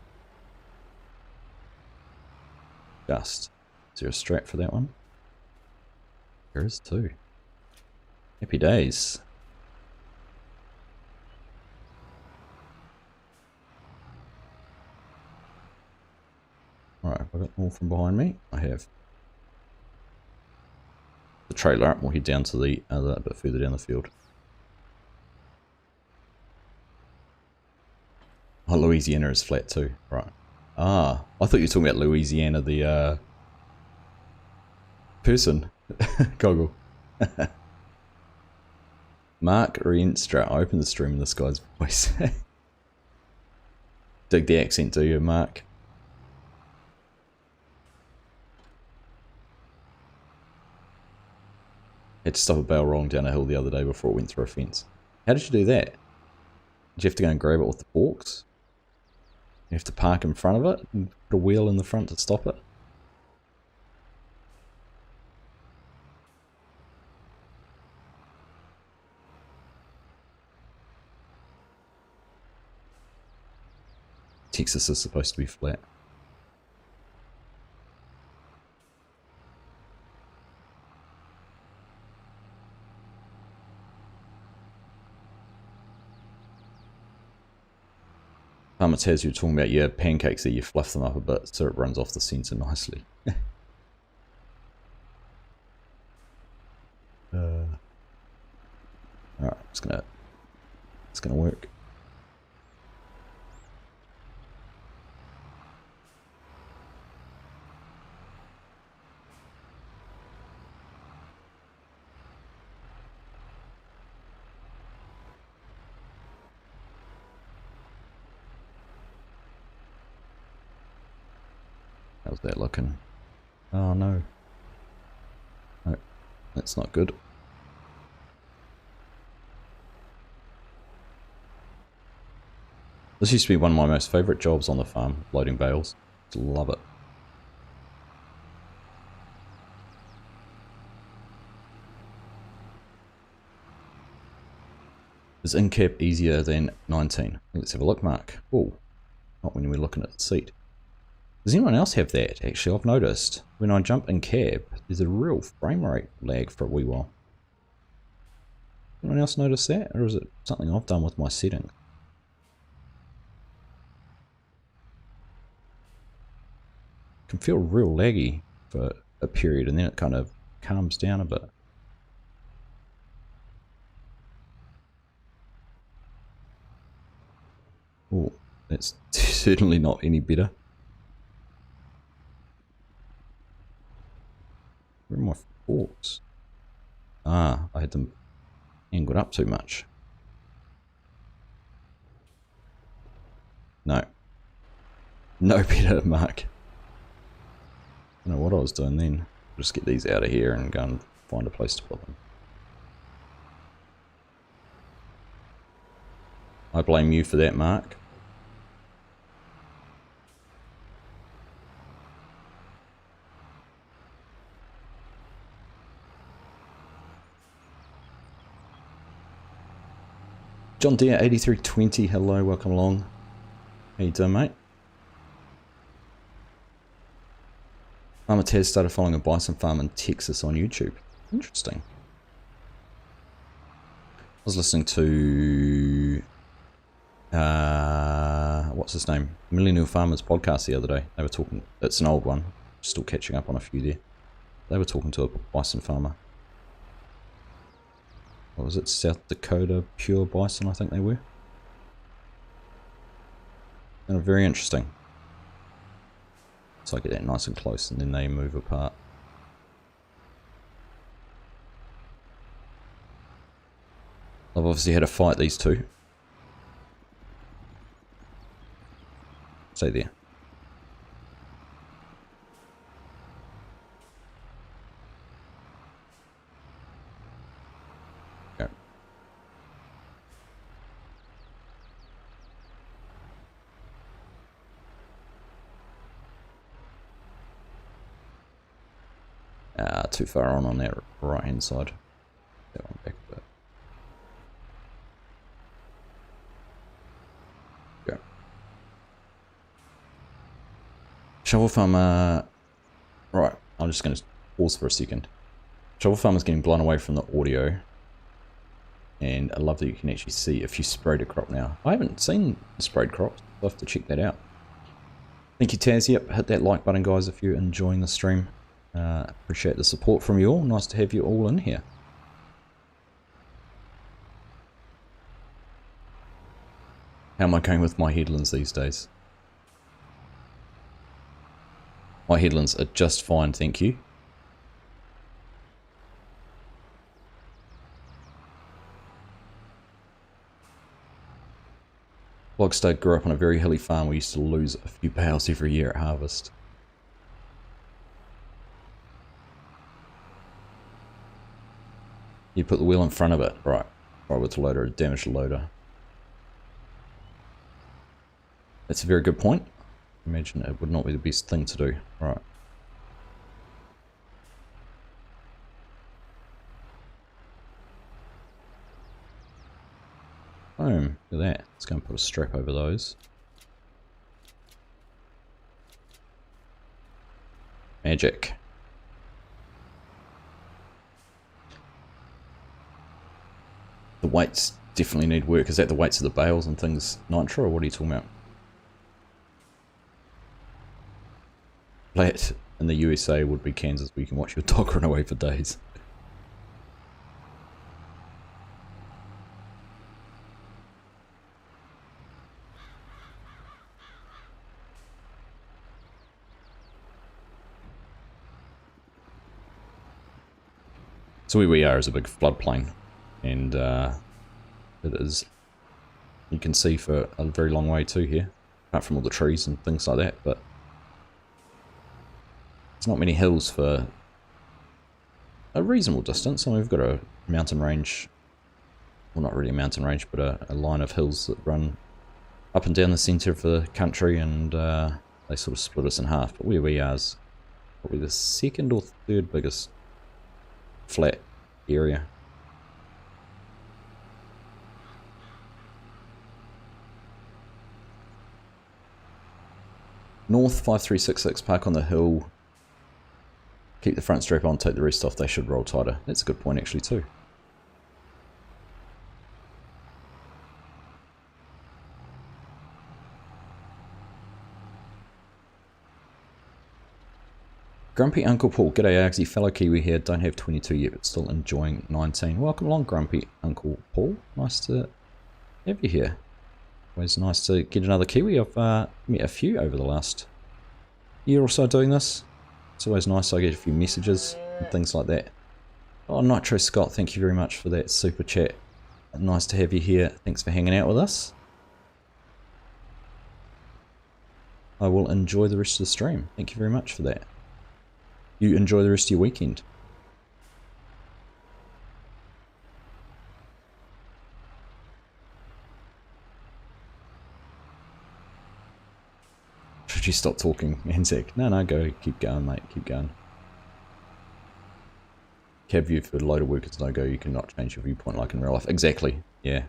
Just. Is there a strap for that one? There is two. Happy days. Alright, have I got more from behind me? I have. The trailer up, we'll head down to the other, a bit further down the field. Oh, Louisiana is flat too. Right. Ah, I thought you were talking about Louisiana, the person. Goggle. Mark Rienstra, open the stream in this guy's voice. Dig the accent, do you, Mark? Had to stop a bale rolling down a hill the other day before it went through a fence. How did you do that? Did you have to go and grab it with the forks? You have to park in front of it and put a wheel in the front to stop it? Texas is supposed to be flat. Taz, you were talking about your pancakes there, you fluff them up a bit so it runs off the centre nicely. Alright, it's gonna work. How's that looking? Oh no. No, that's not good. This used to be one of my most favourite jobs on the farm, loading bales. Love it. Is in cab easier than 19? Let's have a look, Mark. Oh, not when we're looking at the seat. Does anyone else have that? Actually, I've noticed when I jump in cab, there's a real frame rate lag for a wee while. Anyone else notice that? Or is it something I've done with my settings? It can feel real laggy for a period and then it kind of calms down a bit. Oh, that's certainly not any better. Where are my forks? Ah, I had them angled up too much. No. No better, Mark. I don't know what I was doing then. I'll just get these out of here and go and find a place to put them. I blame you for that, Mark. John Deere 8320, hello, welcome along. How you doing, mate? Farmer Taz started following a bison farm in Texas on YouTube. Interesting. I was listening to what's his name? Millennial Farmers podcast the other day. They were talking, it's an old one, still catching up on a few there. They were talking to a bison farmer. What was it? South Dakota pure bison, I think they were. And very interesting. So I get that nice and close and then they move apart. I've obviously had to fight these two. Stay there. Go. Too far on that right hand side. That one back a bit. Go. Shovel farmer. Right, I'm just going to pause for a second. Shovel farmer's getting blown away from the audio. And I love that you can actually see if you sprayed a crop now. I haven't seen the sprayed crops. I'll have to check that out. Thank you, Taz. Yep, hit that like button, guys, if you're enjoying the stream. Appreciate the support from you all. Nice to have you all in here. How am I going with my headlands these days? My headlands are just fine, thank you. Logstad grew up on a very hilly farm. We used to lose a few bales every year at harvest. You put the wheel in front of it, right? Right with the loader, a damaged loader. That's a very good point. Imagine it would not be the best thing to do. Right. Boom. Look at that. Let's go and put a strap over those. Magic. The weights definitely need work. Is that the weights of the bales and things nitro, or what are you talking about? Flat in the USA would be Kansas, where you can watch your dog run away for days. So where we are is a big floodplain, and it is, you can see for a very long way too here, apart from all the trees and things like that, but there's not many hills for a reasonable distance. I mean, we've got a mountain range, well, not really a mountain range, but a line of hills that run up and down the centre of the country, and they sort of split us in half. But where we are is probably the second or third biggest flat area. North 5366, park on the hill. Keep the front strap on, take the rest off. They should roll tighter. That's a good point actually too. Grumpy Uncle Paul. G'day Argsy, fellow Kiwi here. Don't have 22 yet, but still enjoying 19. Welcome along, Grumpy Uncle Paul. Nice to have you here. Always nice to get another Kiwi. I've met a few over the last year or so doing this. It's always nice. I get a few messages and things like that. Oh, Nitro Scott, thank you very much for that super chat. Nice to have you here. Thanks for hanging out with us. I will enjoy the rest of the stream. Thank you very much for that. You enjoy the rest of your weekend. Should you stop talking, Anzac? No, go. Keep going, mate. Keep going. Cab view for loader workers no go. You cannot change your viewpoint like in real life. Exactly. Yeah.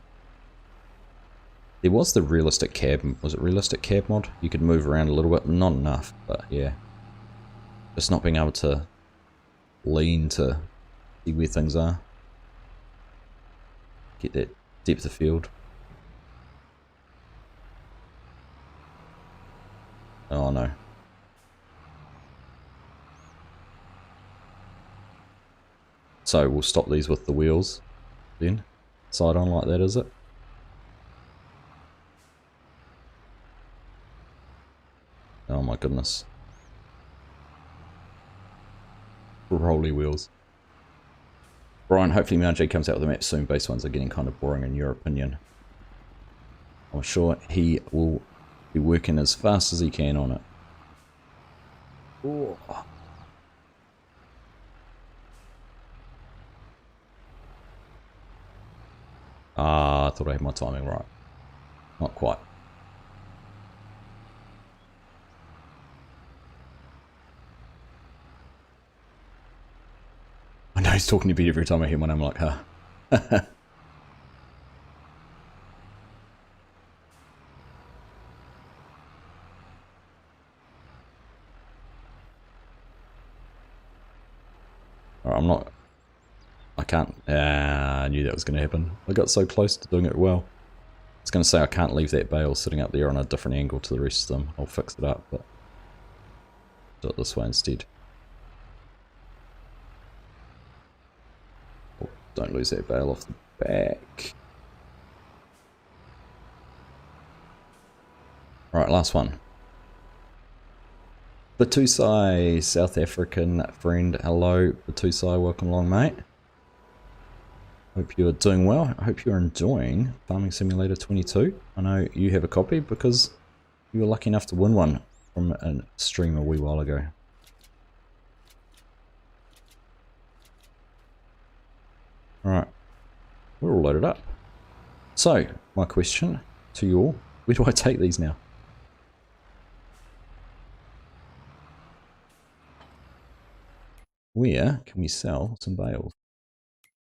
There was the realistic cab. Was it realistic cab mod? You could move around a little bit. Not enough, but yeah. Just not being able to lean to see where things are. Get that depth of field. Oh no. So we'll stop these with the wheels then. Side on like that, is it? Oh my goodness. Rolly wheels. Brian, hopefully Mount J comes out with a map soon. Base ones are getting kind of boring in your opinion. I'm sure he will be working as fast as he can on it. Ooh. Ah, I thought I had my timing right. Not quite. I know he's talking to me every time I hear one. I'm like, huh. Alright, I'm not... I can't... I knew that was going to happen. I got so close to doing it well. I was going to say I can't leave that bale sitting up there on a different angle to the rest of them. I'll fix it up, but... do it this way instead. Oh, don't lose that bale off the back. Alright, last one. Batusai, South African friend. Hello, Batusai. Welcome along, mate. Hope you're doing well. I hope you're enjoying Farming Simulator 22. I know you have a copy because you were lucky enough to win one from a stream a wee while ago. Alright, we're all loaded up. So, my question to you all, where do I take these now? Where can we sell some bales?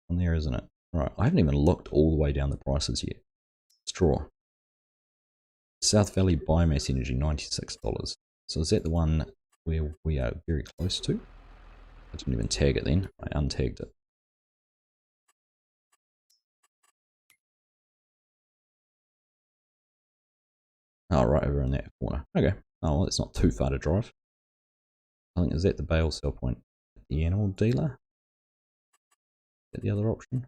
On there, isn't it? Right, I haven't even looked all the way down the prices yet. Straw. South Valley Biomass Energy, $96. So is that the one where we are very close to? I didn't even tag it then. I untagged it. Oh, right over in that corner. Okay. Oh, well, it's not too far to drive. I think, is that the bale sell point? The animal dealer? Is that the other option?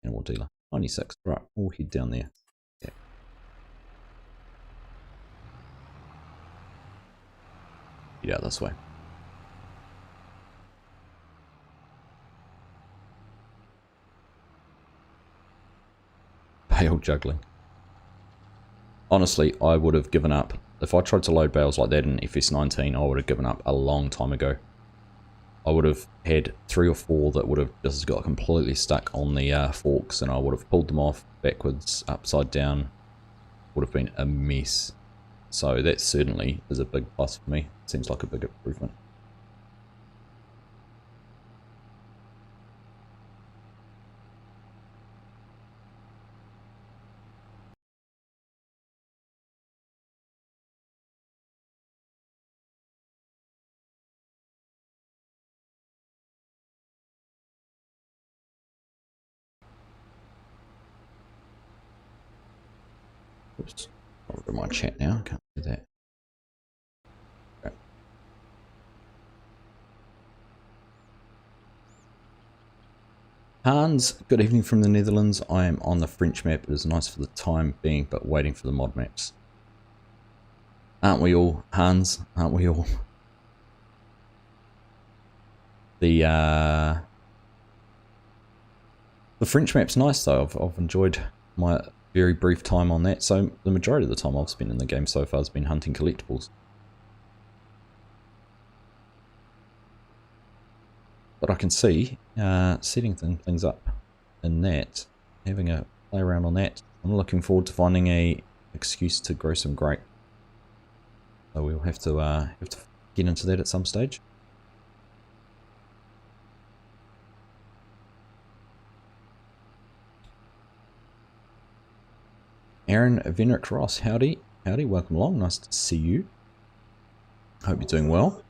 Animal dealer. 96. Right, we'll head down there. Yeah. Head out this way. Bale juggling. Honestly, I would have given up. If I tried to load bales like that in FS19, I would have given up a long time ago. I would have had 3 or 4 that would have just got completely stuck on the forks, and I would have pulled them off backwards, upside down. Would have been a mess. So that certainly is a big plus for me. Seems like a big improvement. Oops. I'll go to my chat now. Can't do that. Okay. Hans, good evening from the Netherlands. I am on the French map. It is nice for the time being, but waiting for the mod maps. Aren't we all, Hans? Aren't we all? The French map's nice though. I've enjoyed my very brief time on that. So the majority of the time I've spent in the game so far has been hunting collectibles. But I can see setting things up in that, having a play around on that. I'm looking forward to finding a excuse to grow some grape. So we'll have to get into that at some stage. Aaron Venrick Ross, howdy, welcome along, nice to see you. Hope you're doing well.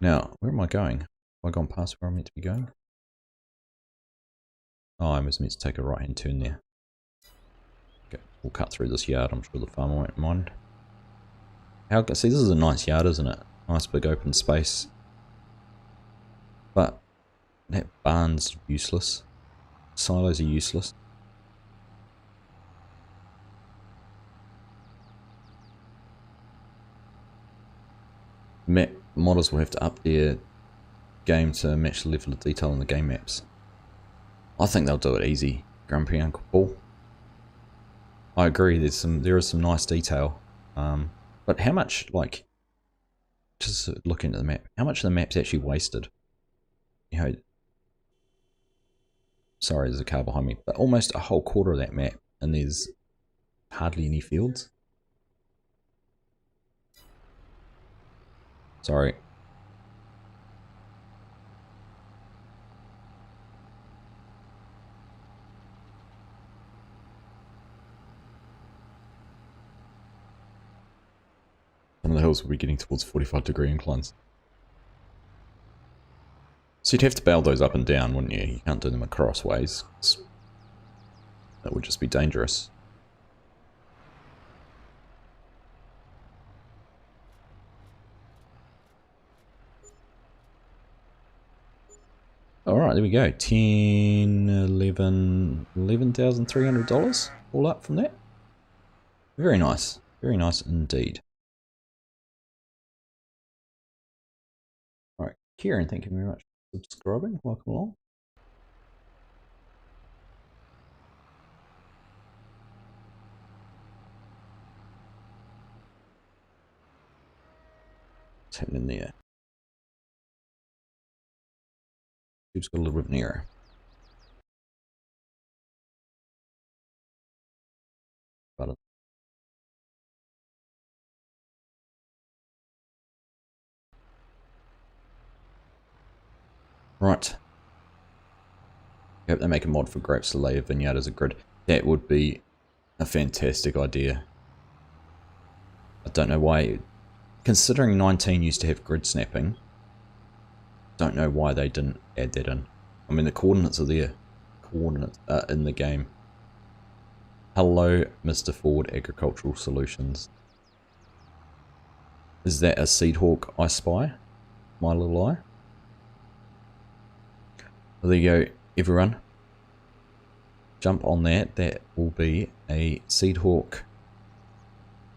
Now, where am I going? Have I gone past where I'm meant to be going? Oh, I was meant to take a right-hand turn there. Okay, we'll cut through this yard, I'm sure the farmer won't mind. See, this is a nice yard, isn't it? Nice big open space. But that barn's useless. Silos are useless. Modders will have to up their game to match the level of detail in the game maps. I think they'll do it easy, Grumpy Uncle Paul. I agree, there is some nice detail. But how much, like, just looking at the map, how much of the map's actually wasted? You know, sorry, there's a car behind me, but almost a whole quarter of that map, and there's hardly any fields. Sorry. Some of the hills will be getting towards 45-degree inclines. So you'd have to bale those up and down, wouldn't you? You can't do them across ways. That would just be dangerous. Alright, there we go. $11,300 all up from that. Very nice. Very nice indeed. Alright, Kieran, thank you very much for subscribing. Welcome along. What's happening there? You've got a little bit of an error. But right. I hope they make a mod for grapes to lay a vineyard as a grid. That would be a fantastic idea. I don't know why, considering 19 used to have grid snapping, don't know why they didn't add that in. I mean, the coordinates are there. Coordinates are in the game. Hello, Mr. Ford Agricultural Solutions. Is that a Seedhawk I spy? My little eye? Well, there you go, everyone. Jump on that. That will be a Seedhawk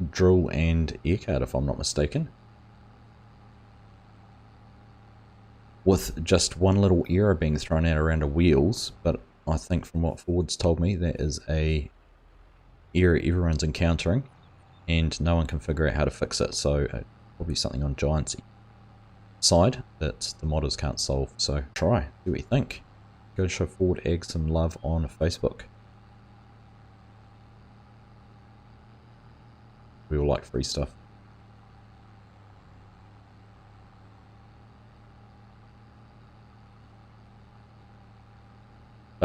drill and air card, if I'm not mistaken. With just one little error being thrown out around the wheels, but I think from what Ford's told me, that is a error everyone's encountering, and no one can figure out how to fix it, so probably something on Giant's side that the modders can't solve. So try, see what you think. Go show Ford Ag some love on Facebook. We all like free stuff.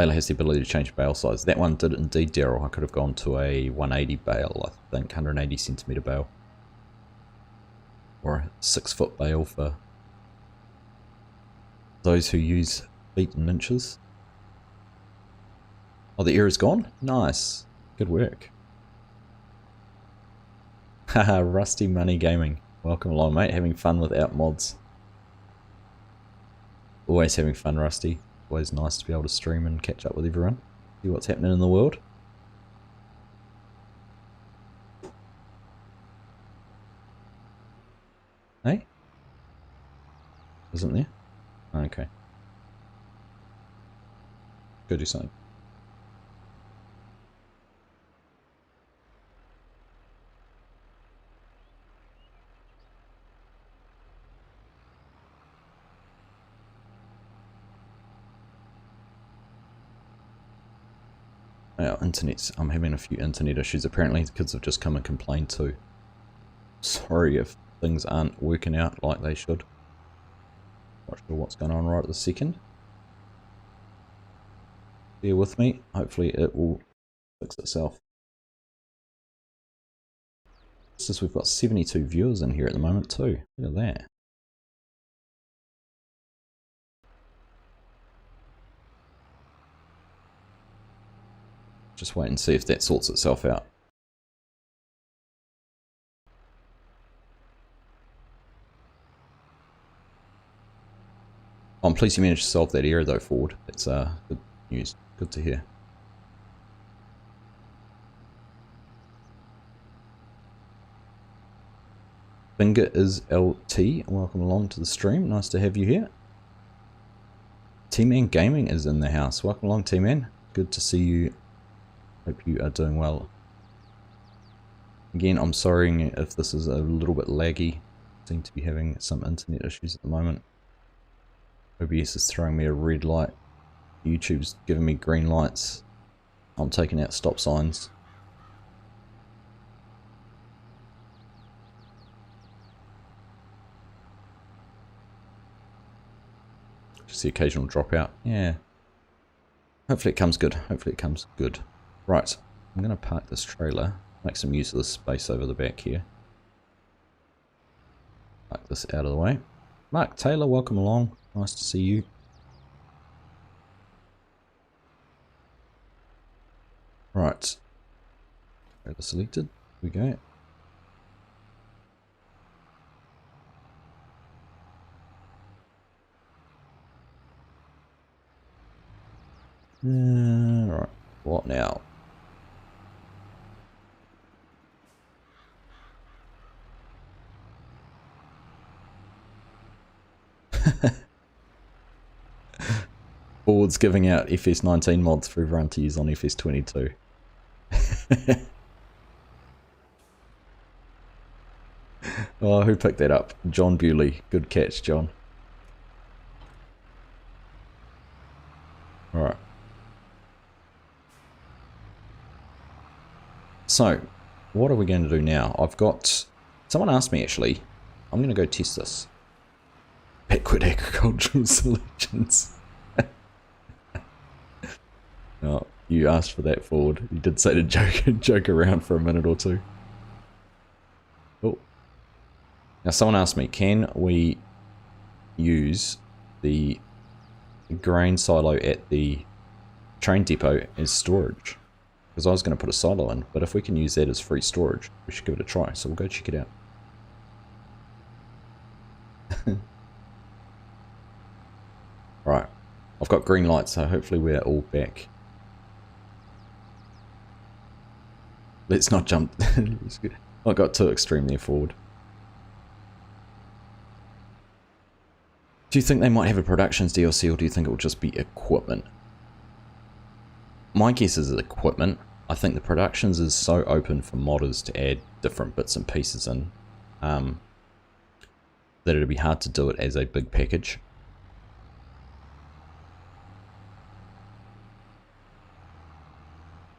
Baler has the ability to change bale size. That one did indeed, Daryl. I could have gone to a 180 bale, I think, 180 centimetre bale. Or a 6-foot bale for those who use feet and inches. Oh, the error's gone? Nice. Good work. Haha, Rusty Money Gaming. Welcome along, mate. Having fun without mods. Always having fun, Rusty. Always nice to be able to stream and catch up with everyone. See what's happening in the world. Hey? Isn't there? Okay. Go do something. Our internet's, I'm having a few internet issues. Apparently the kids have just come and complained too. Sorry if things aren't working out like they should. Not sure what's going on right at the second. Bear with me. Hopefully it will fix itself. Just we've got 72 viewers in here at the moment too. Look at that. Just wait and see if that sorts itself out. I'm pleased you managed to solve that error though, Ford. That's good news. Good to hear. Finger is LT. Welcome along to the stream. Nice to have you here. T-Man Gaming is in the house. Welcome along, T-Man. Good to see you. Hope you are doing well. Again, I'm sorry if this is a little bit laggy. Seem to be having some internet issues at the moment. OBS is throwing me a red light. YouTube's giving me green lights. I'm taking out stop signs. Just the occasional dropout. Yeah. Hopefully it comes good. Hopefully it comes good. Right. I'm going to park this trailer. Make some use of this space over the back here. Park this out of the way. Mark Taylor, welcome along. Nice to see you. Right. Trailer selected. Here we go. Right. What now? Ford's giving out FS19 mods for everyone to use on FS22. Oh, who picked that up? John Bewley. Good catch, John. Alright. So, what are we going to do now? I've got... Someone asked me, actually. I'm going to go test this. Backward agricultural solutions. Oh, you asked for that, Ford. You did say to joke around for a minute or two. Oh. Now, someone asked me, can we use the grain silo at the train depot as storage? Because I was going to put a silo in, but if we can use that as free storage, we should give it a try. So we'll go check it out. Right. I've got green lights, so hopefully we're all back. Let's not jump. I got too extreme there, Forward. Do you think they might have a Productions DLC, or do you think it will just be equipment? My guess is equipment. I think the Productions is so open for modders to add different bits and pieces in that it'd be hard to do it as a big package.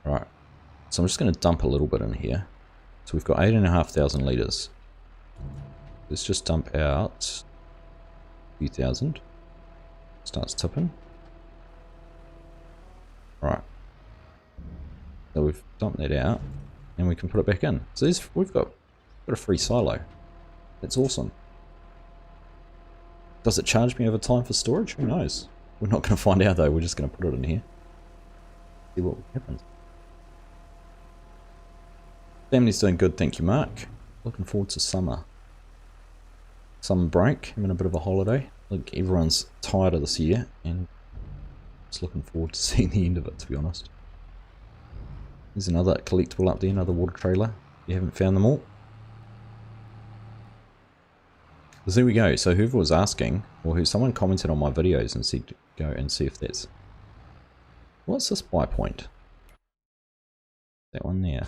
Right, so I'm just going to dump a little bit in here. So we've got 8,500 litres. Let's just dump out a few thousand. Starts tipping. Right. So we've dumped that out, and we can put it back in. So we've got a free silo. That's awesome. Does it charge me over time for storage? Who knows? We're not going to find out though. We're just going to put it in here. See what happens. Family's doing good, thank you, Mark. Looking forward to summer. Summer break, having a bit of a holiday. Look, everyone's tired of this year, and just looking forward to seeing the end of it, to be honest. There's another collectible up there, another water trailer. You haven't found them all. So there we go. So whoever was asking, or someone commented on my videos and said go and see if that's... What's this buy point? That one there.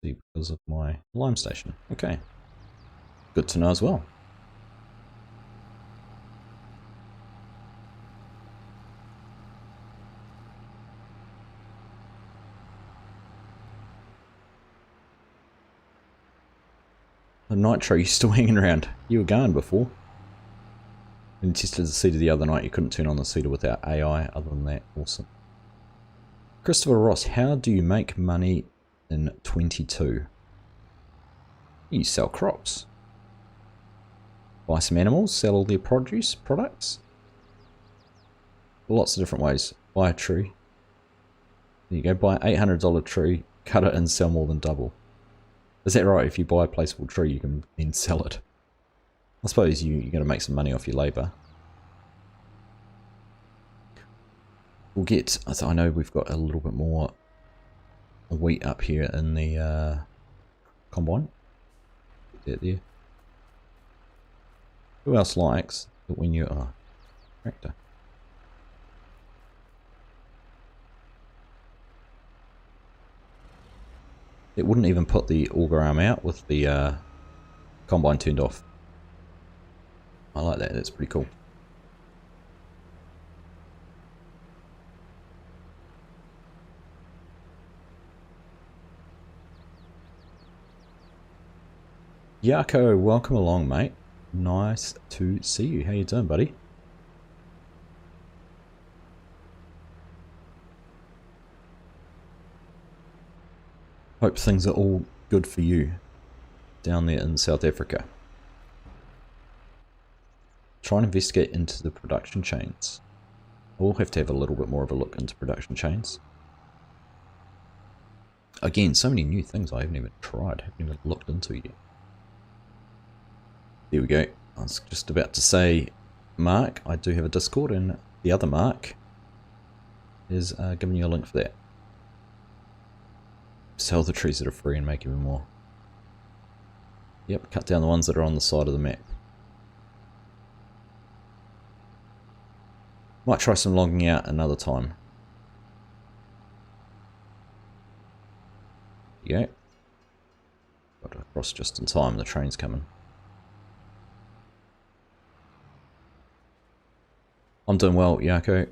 See, because of my lime station. Okay. Good to know as well. The nitro, you're still hanging around. You were going before. When you tested the seeder the other night, you couldn't turn on the seeder without AI. Other than that, awesome. Christopher Ross, how do you make money in 22? You sell crops. Buy some animals, sell all their products. Lots of different ways. Buy a tree. There you go, buy an $800 tree, cut it and sell more than double. Is that right? If you buy a placeable tree, you can then sell it. I suppose you're going to make some money off your labour. We'll get... I know we've got a little bit more wheat up here in the combine. Get that there. Who else likes that when you're... Oh, tractor. It wouldn't even put the auger arm out with the combine turned off. I like that, that's pretty cool. Yako, welcome along, mate. Nice to see you. How you doing, buddy? Hope things are all good for you down there in South Africa. Try and investigate into the production chains. We'll have to have a little bit more of a look into production chains. Again, so many new things I haven't even tried, haven't even looked into yet. There we go. I was just about to say, Mark, I do have a Discord, and the other Mark is giving you a link for that. Sell the trees that are free and make even more. Yep, cut down the ones that are on the side of the map. Might try some logging out another time. There you go. Got across just in time, the train's coming. I'm doing well, Yako.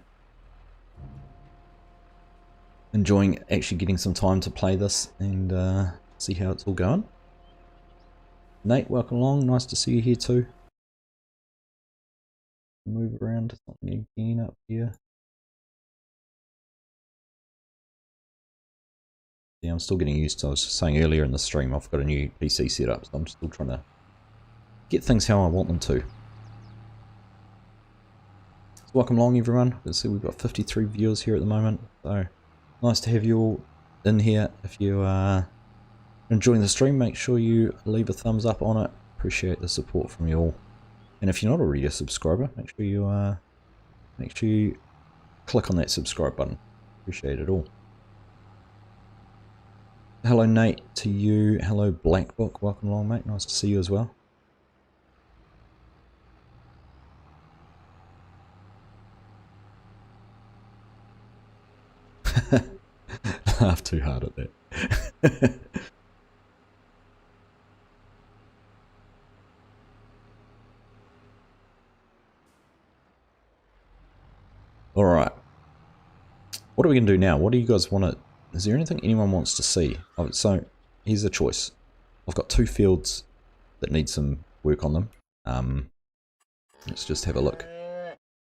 Enjoying actually getting some time to play this and see how it's all going. Nate, welcome along. Nice to see you here too. Move around to something again up here. Yeah, I'm still getting used to, I was just saying earlier in the stream, I've got a new PC set up, so I'm still trying to get things how I want them to. So welcome along everyone. Let's see, we've got 53 viewers here at the moment, so nice to have you all in here. If you are enjoying the stream, make sure you leave a thumbs up on it. Appreciate the support from you all. And if you're not already a subscriber, make sure you click on that subscribe button. Appreciate it all. Hello Nate to you. Hello Black Book. Welcome along, mate. Nice to see you as well. Laugh too hard at that. Alright. What are we going to do now? What do you guys want to... Is there anything anyone wants to see? Oh, so, here's the choice. I've got 2 fields that need some work on them. Let's just have a look.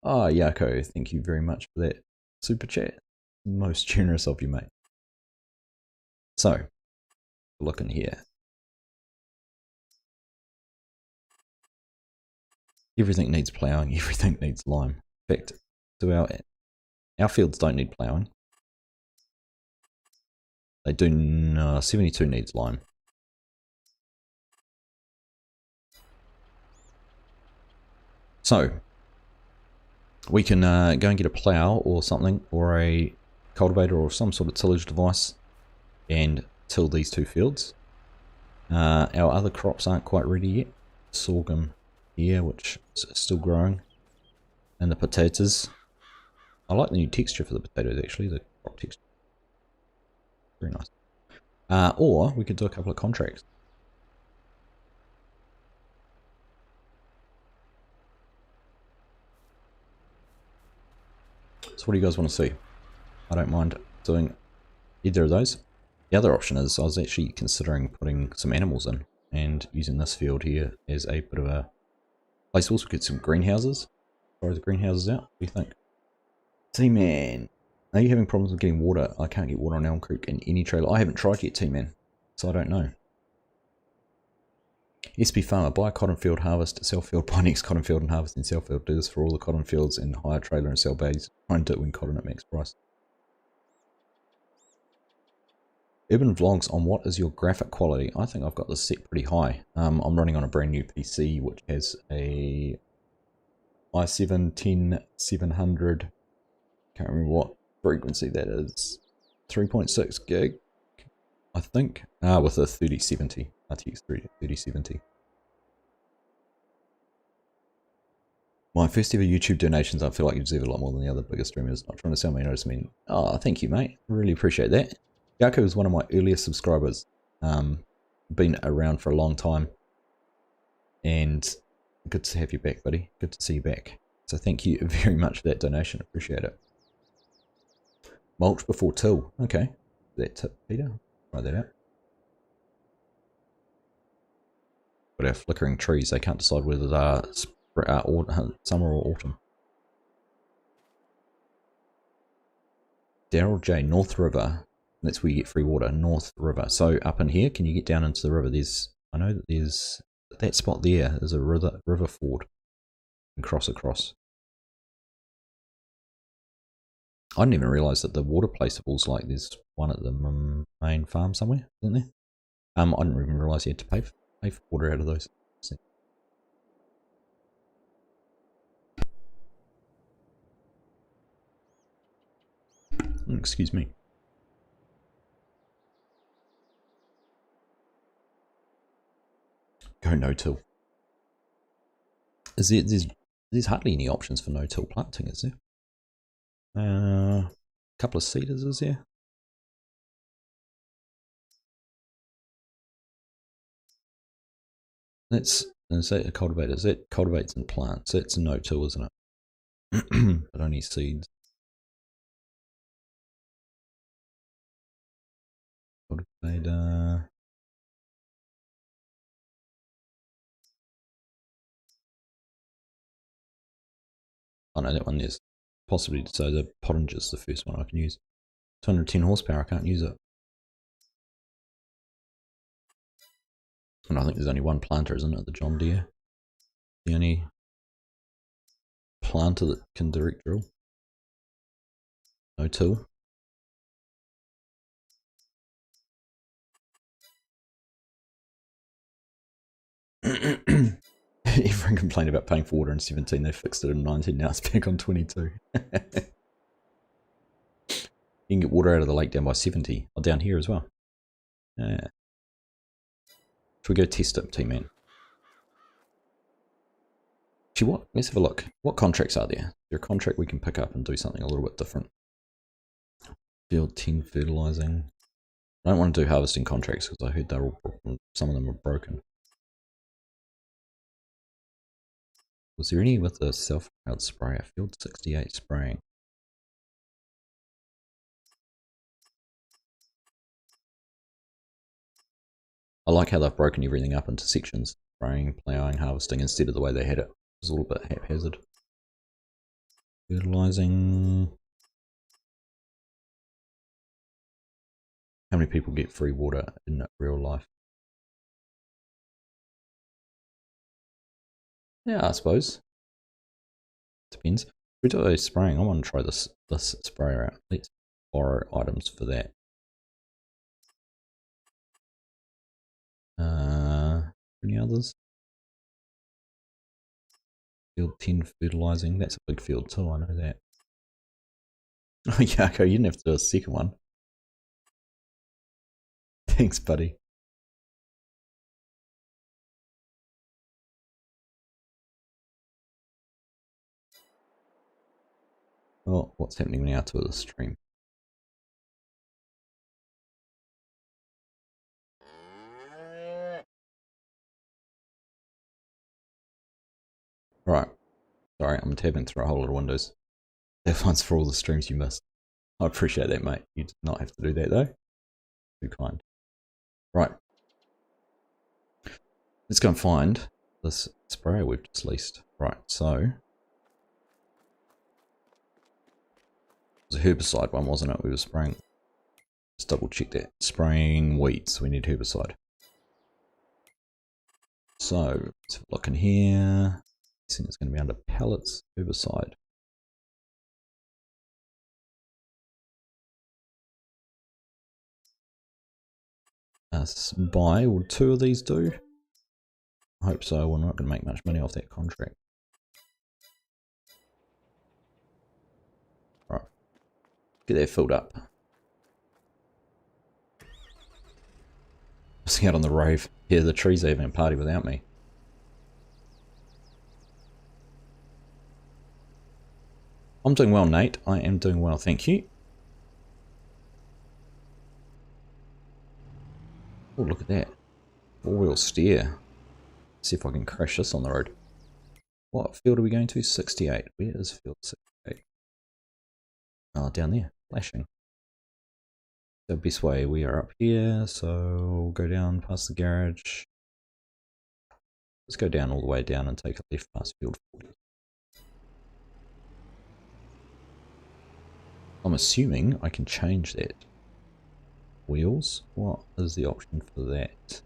Ah, Yako, thank you very much for that super chat. Most generous of you, mate. So, look in here. Everything needs ploughing, everything needs lime. In fact, do our fields don't need ploughing. They do, 72 needs lime. So, we can go and get a plough or something, or a cultivator or some sort of tillage device, and till these two fields. Our other crops aren't quite ready yet. Sorghum here, which is still growing, and the potatoes. I like the new texture for the potatoes actually, the crop texture. Very nice. Or we could do a couple of contracts. So what do you guys want to see? I don't mind doing either of those. The other option is I was actually considering putting some animals in and using this field here as a bit of a place. Also get some greenhouses. Throw the greenhouses out. What do you think? T-Man, are you having problems with getting water? I can't get water on Elm Creek in any trailer. I haven't tried yet, T-Man, so I don't know. SP Farmer, buy a cotton field, harvest, sell field, buy next cotton field and harvest, and sell field. Do this for all the cotton fields and hire trailer and sell bays. Try and do it when cotton at max price. Urban vlogs on what is your graphic quality? I think I've got this set pretty high. I'm running on a brand new PC which has a i7 10700. Can't remember what frequency that is. 3.6 gig, I think. With a 3070 RTX 3070. My first ever YouTube donations. I feel like you deserve a lot more than the other bigger streamers. Not trying to sell me notice. I mean, oh, thank you, mate. Really appreciate that. Yako is one of my earliest subscribers. Been around for a long time. And good to have you back, buddy. Good to see you back. So thank you very much for that donation. Appreciate it. Mulch before till. Okay. That tip, Peter. Try that out. But our flickering trees, they can't decide whether they're summer or autumn. Daryl J, North River. That's where you get free water, North River. So up in here, can you get down into the river? I know that there's that spot there is a river ford. And cross across. I didn't even realise that the water placeables, like there's one at the main farm somewhere, isn't there? I didn't even realise you had to pay for water out of those. Excuse me. Go no-till. There's hardly any options for no-till planting, is there? A couple of cedars, is there? Is that a cultivator? Is that cultivates and plants? That's a no-till, isn't it? But only seeds. Cultivator. Oh no, that one is possibly, so the Pottinger's the first one I can use. 210 horsepower, I can't use it. And I think there's only one planter, isn't it? The John Deere. The only planter that can direct drill. No till. Everyone complained about paying for water in 17, they fixed it in 19, now it's back on 22. You can get water out of the lake down by 70, or down here as well. Yeah. Should we go test it, T-Man? Actually, what? Let's have a look. What contracts are there? Is there a contract we can pick up and do something a little bit different? Field 10 fertilizing. I don't want to do harvesting contracts because I heard they're all, some of them are broken. Was there any with the self-powered sprayer? Field 68 spraying. I like how they've broken everything up into sections. Spraying, ploughing, harvesting, instead of the way they had it. It was a little bit haphazard. Fertilizing. How many people get free water in real life? Yeah, I suppose. Depends. We do a spraying. I want to try this sprayer out. Let's borrow items for that. Any others? Field 10 fertilizing. That's a big field too, I know that. Oh yeah, okay, you didn't have to do a second one. Thanks, buddy. Oh, what's happening now to the stream? Right. Sorry, I'm tabbing through a whole lot of windows. That one's for all the streams you missed. I appreciate that, mate. You did not have to do that, though. Too kind. Right. Let's go and find this sprayer we've just leased. Right, so... it was a herbicide one, wasn't it? We were spraying. Just double check that. Spraying weeds. We need herbicide. So, let's have a look in here. I think it's going to be under pellets, herbicide. Buy, will 2 of these do? I hope so. We're not going to make much money off that contract. Right. Get that filled up. Missing out on the rave. Yeah, the trees are having a party without me. I'm doing well, Nate. I am doing well, thank you. Oh, look at that. 4-wheel steer. See if I can crash this on the road. What field are we going to? 68. Where is field 68? Oh, down there. Flashing. The best way, we are up here, so we'll go down past the garage. Let's go down all the way down and take a left past field 40. I'm assuming I can change that. Wheels? What is the option for that?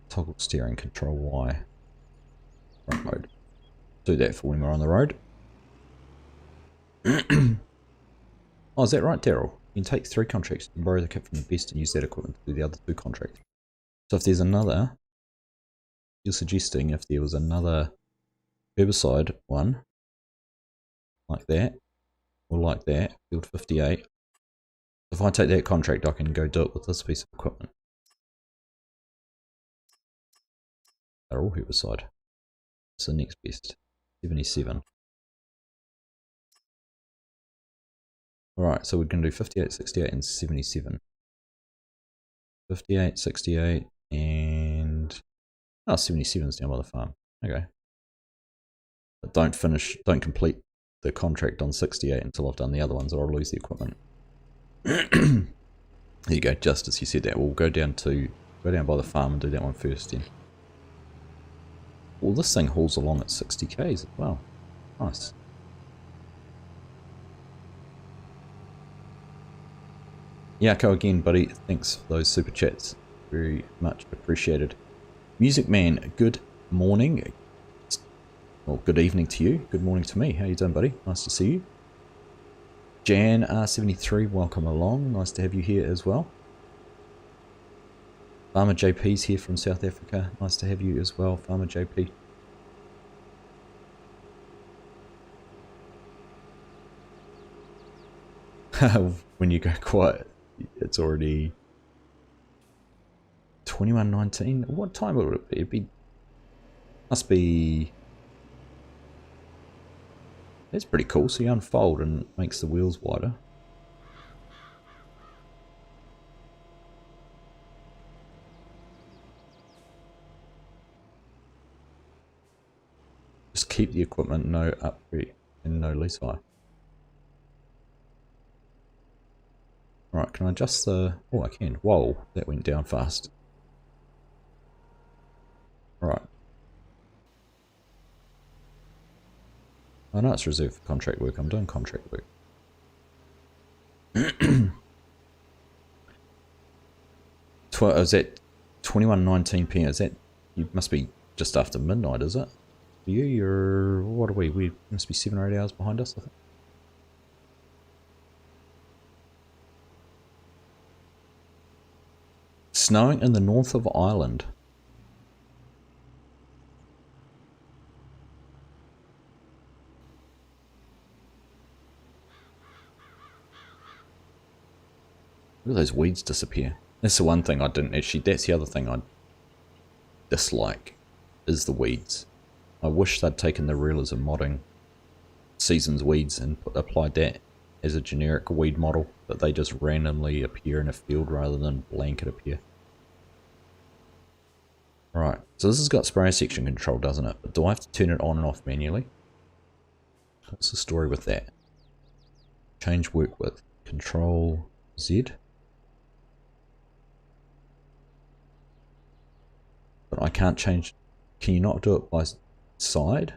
Toggle steering, control Y. Front mode. Do that for when we're on the road. Oh, is that right, Daryl? You can take 3 contracts and borrow the kit from the best and use that equipment to do the other 2 contracts. So if there's another, you're suggesting if there was another herbicide one, like that, or like that, field 58, if I take that contract, I can go do it with this piece of equipment. They're all herbicide. What's the next best? 77. Alright, so we're going to do 58, 68, and 77. 58, 68, and... oh, 77 is down by the farm. Okay. But don't complete the contract on 68 until I've done the other ones, or I'll lose the equipment. There you go, just as you said that. We'll go down by the farm and do that one first then. Well, this thing hauls along at 60 k's as well. Nice. Yako again, buddy. Thanks for those super chats. Very much appreciated. Music Man, good morning. Well, good evening to you. Good morning to me. How you doing, buddy? Nice to see you. Jan R73, welcome along. Nice to have you here as well. Farmer JP's here from South Africa. Nice to have you as well, Farmer JP. When you go quiet, it's already 21:19. What time would it be? It'd be must be. That's pretty cool. So you unfold and it makes the wheels wider. Just keep the equipment, no upgrade and no lease hire. Right, can I adjust the... oh, I can. Whoa, that went down fast. Right. I know it's reserved for contract work. I'm doing contract work. Is that 21:19 p.m.? Is that, you must be just after midnight, is it? You're, what are we? We must be 7 or 8 hours behind us, I think. Snowing in the north of Ireland. Look at those weeds disappear. That's the one thing I didn't actually, that's the other thing I dislike, is the weeds. I wish they'd taken the realism modding seasons weeds and applied that as a generic weed model, but they just randomly appear in a field rather than blanket appear. Right, so this has got sprayer section control, doesn't it? But do I have to turn it on and off manually? What's the story with that? Change work with Control Z. But I can't change. Can you not do it by side?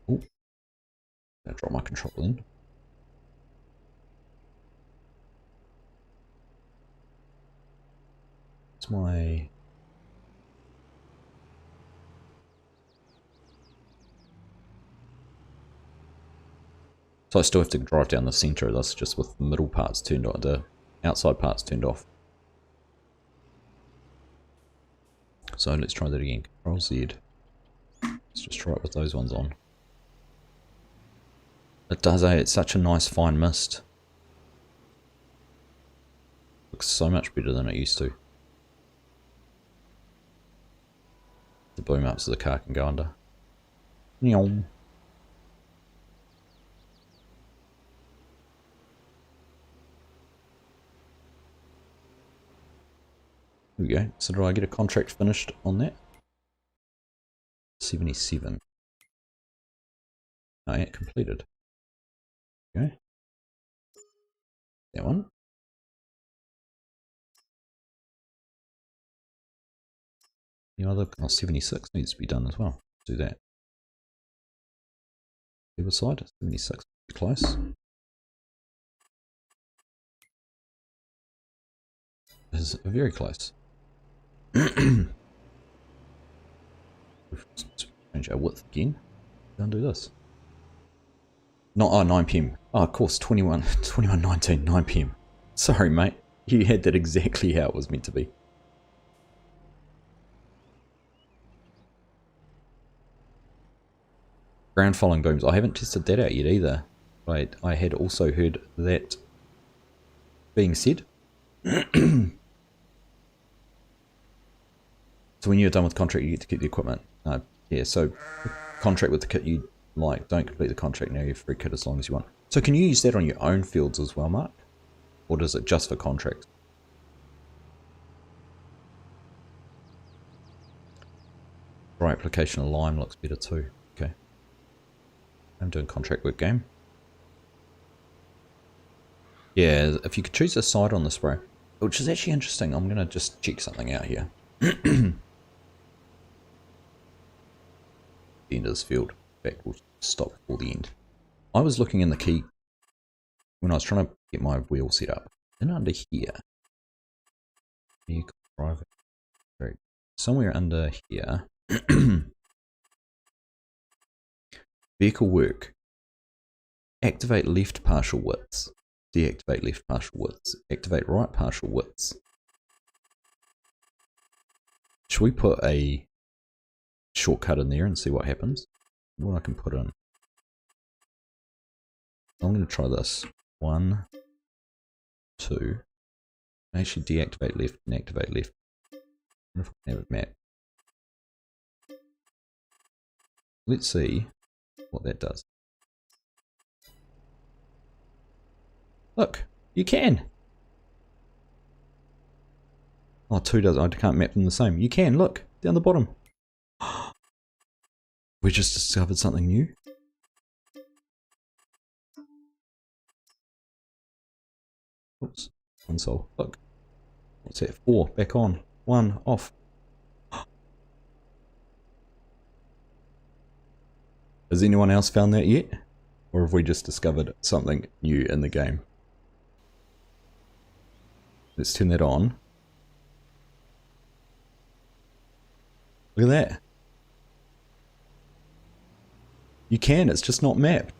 Ooh. I'll drop my control in. It's my... So I still have to drive down the center of this just with the middle parts turned on, the outside parts turned off. So let's try that again. Control Z. Let's just try it with those ones on. It does, it's such a nice fine mist. Looks so much better than it used to. The boom up so the car can go under. Nyong. Here we go. So do I get a contract finished on that? 77. Oh yeah, completed. Okay. That one. The other, oh, 76 needs to be done as well. Do that. The other side, 76. Close. This is very close. Change our width again. Undo this. Not, oh, 9 p.m. Oh, of course, 21:19, 9 p.m. Sorry, mate. You had that exactly how it was meant to be. Ground following booms. I haven't tested that out yet either. But I had also heard that being said. So when you're done with contract, you get to keep the equipment. Yeah, so contract with the kit you like. Don't complete the contract now. You have free kit as long as you want. So can you use that on your own fields as well, Mark? Or does it just for contracts? Right, application of lime looks better too. Okay. I'm doing contract work game. Yeah, if you could choose a side on the spray, which is actually interesting. I'm going to just check something out here. The end of this field. In fact, we'll stop before the end. I was looking in the key when I was trying to get my wheel set up. And under here, vehicle driver, somewhere under here, vehicle work, activate left partial widths, deactivate left partial widths, activate right partial widths. Should we put a shortcut in there and see what happens? What I can put in. I'm going to try this. 1, 2. Actually deactivate left and activate left. I wonder if I can have it map. Let's see what that does. Look, you can. Oh, 2 does. I can't map them the same. You can, look, down the bottom. We just discovered something new. Oops. Console. Look. What's that? 4. Back on. 1. Off. Has anyone else found that yet? Or have we just discovered something new in the game? Let's turn that on. Look at that. You can, it's just not mapped.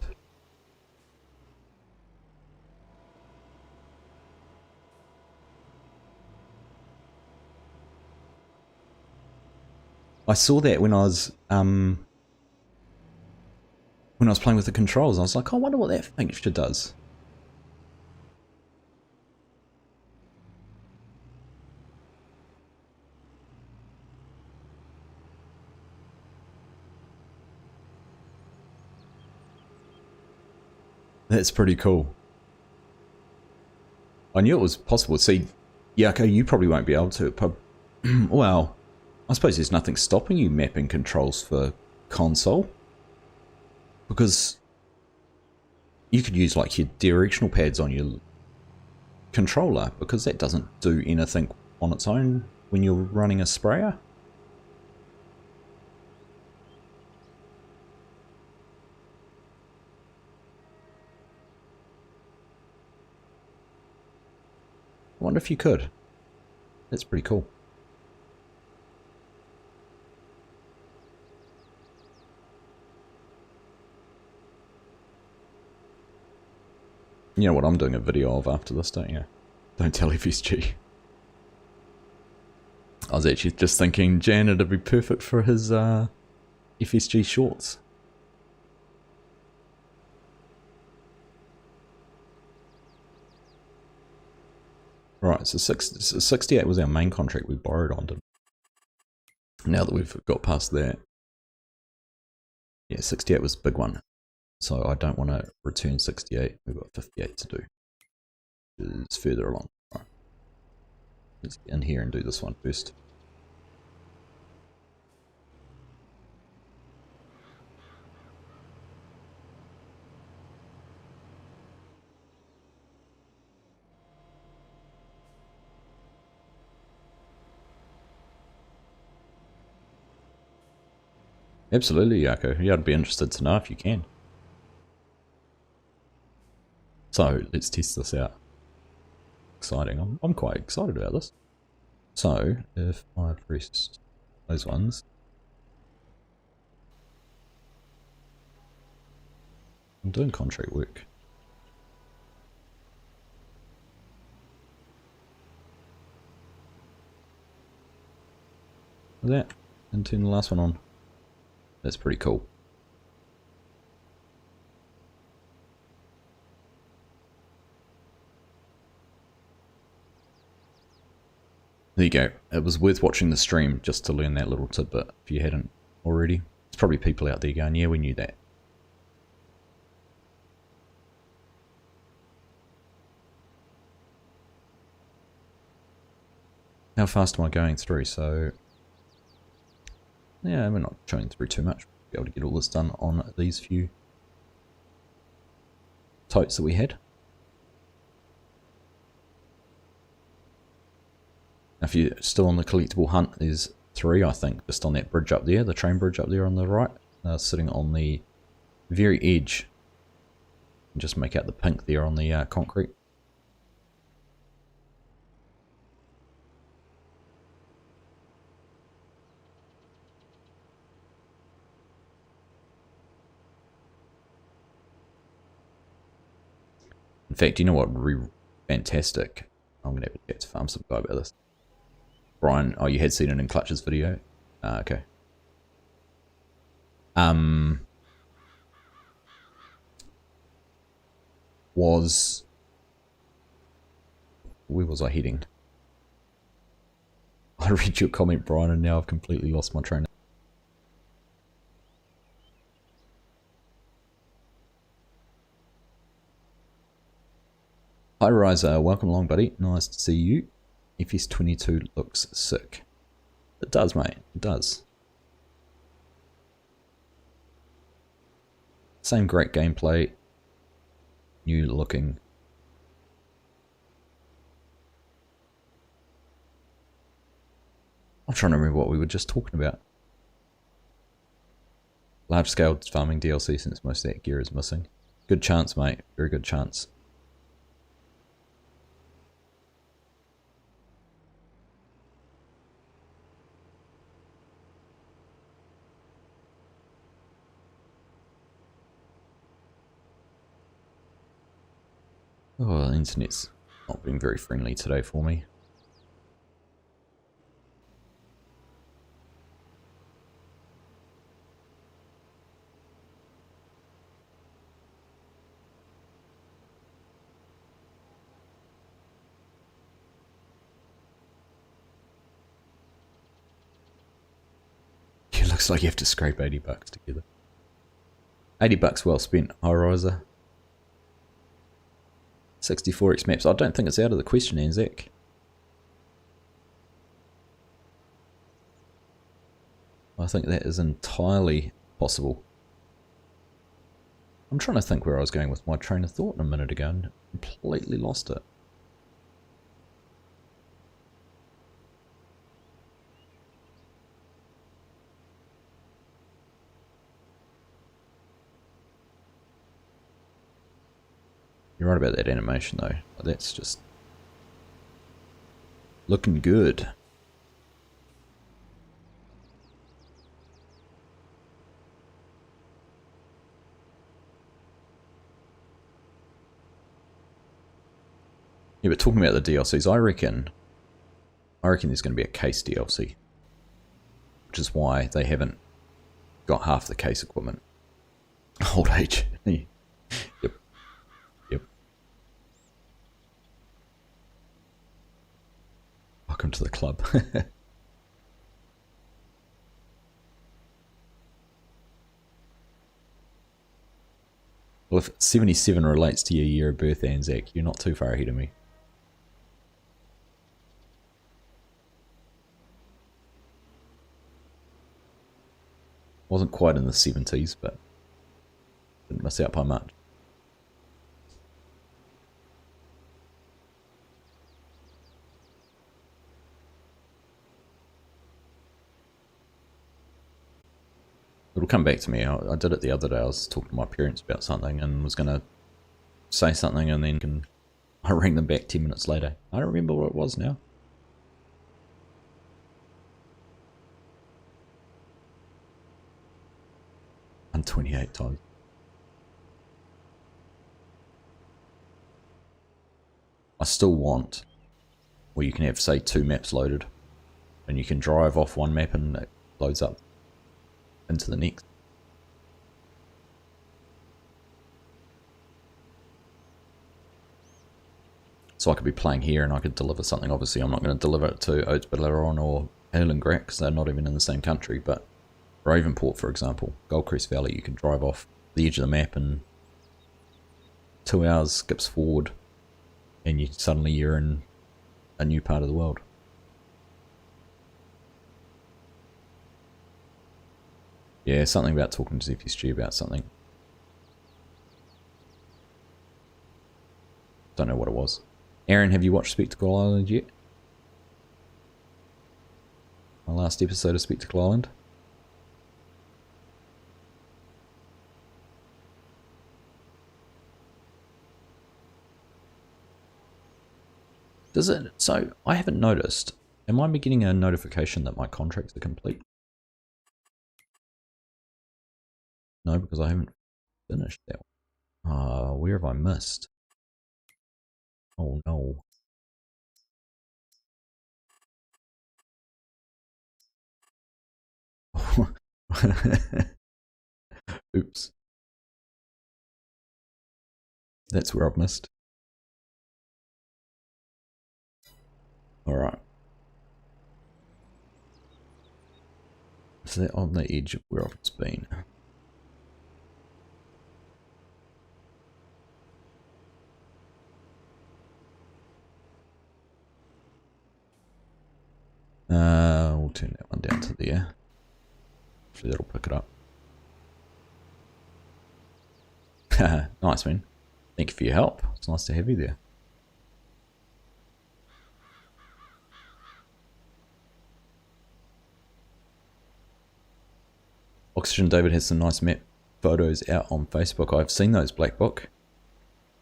I saw that when I was playing with the controls. I was like, I wonder what that fixture does. That's pretty cool. I knew it was possible. See, Yako, you probably won't be able to. Well, I suppose there's nothing stopping you mapping controls for console. Because you could use like your directional pads on your controller, because that doesn't do anything on its own when you're running a sprayer. I wonder if you could. That's pretty cool. You know what I'm doing a video of after this, don't you? Don't tell FSG. I was actually just thinking Jan, it'd be perfect for his FSG shorts. Right, so 68 was our main contract we borrowed on. Now that we've got past that. Yeah, 68 was a big one. So I don't want to return 68. We've got 58 to do. It's further along. Right. Let's get in here and do this one first. Absolutely, Yako. Yeah, I'd be interested to know if you can. So let's test this out. Exciting. I'm quite excited about this. So if I press those ones, I'm doing contract work. Like that, and turn the last one on. That's pretty cool. There you go. It was worth watching the stream just to learn that little tidbit if you hadn't already. There's probably people out there going, yeah, we knew that. How fast am I going through? So, yeah, we're not going through too much. We'll be able to get all this done on these few totes that we had. Now, if you're still on the collectible hunt, there's 3, I think, just on that bridge up there, the train bridge up there on the right. Sitting on the very edge. Just make out the pink there on the concrete. In fact, you know what would be fantastic? I'm going to have to farm some guy about this. Brian, oh, you had seen it in Clutch's video? Okay. Where was I heading? I read your comment, Brian, and now I've completely lost my train. Hi Riser, welcome along buddy, nice to see you. FS22 looks sick. It does mate, it does. Same great gameplay, new looking. I'm trying to remember what we were just talking about. Large scale farming DLC since most of that gear is missing. Good chance, mate. Very good chance. Oh, the internet's not been very friendly today for me. It looks like you have to scrape 80 bucks together. 80 bucks well spent, High Riser. 64x maps. I don't think it's out of the question, Anzac. I think that is entirely possible. I'm trying to think where I was going with my train of thought a minute ago and completely lost it. You're right about that animation though. That's just looking good. Yeah, but talking about the DLCs, I reckon there's going to be a case DLC, which is why they haven't got half the case equipment. Old age. Yep. Yep. Welcome to the club. Well, if 77 relates to your year of birth, Anzac, you're not too far ahead of me. Wasn't quite in the 70s, but didn't miss out by much. It'll come back to me. I did it the other day. I was talking to my parents about something and was going to say something, and then I rang them back 10 minutes later. I don't remember what it was now. And 28 times. I still want where you can have, say, 2 maps loaded, and you can drive off one map and it loads up into the next. So I could be playing here and I could deliver something. Obviously, I'm not going to deliver it to Oatsbilleron or Erlengrek because they're not even in the same country. But Ravenport, for example, Goldcrest Valley, you can drive off the edge of the map and 2 hours skips forward and you're in a new part of the world. Yeah, something about talking to ZPSG about something. Don't know what it was. Aaron, have you watched Spectacle Island yet? My last episode of Spectacle Island? Does it? So, I haven't noticed. Am I getting a notification that my contracts are complete? No, because I haven't finished that one. Where have I missed? Oh no. Oops. That's where I've missed. Alright. Is that on the edge of where I've just been? We'll turn that one down to there. Hopefully that'll pick it up. Nice, man. Thank you for your help. It's nice to have you there. Oxygen David has some nice map photos out on Facebook. I've seen those, Black Book.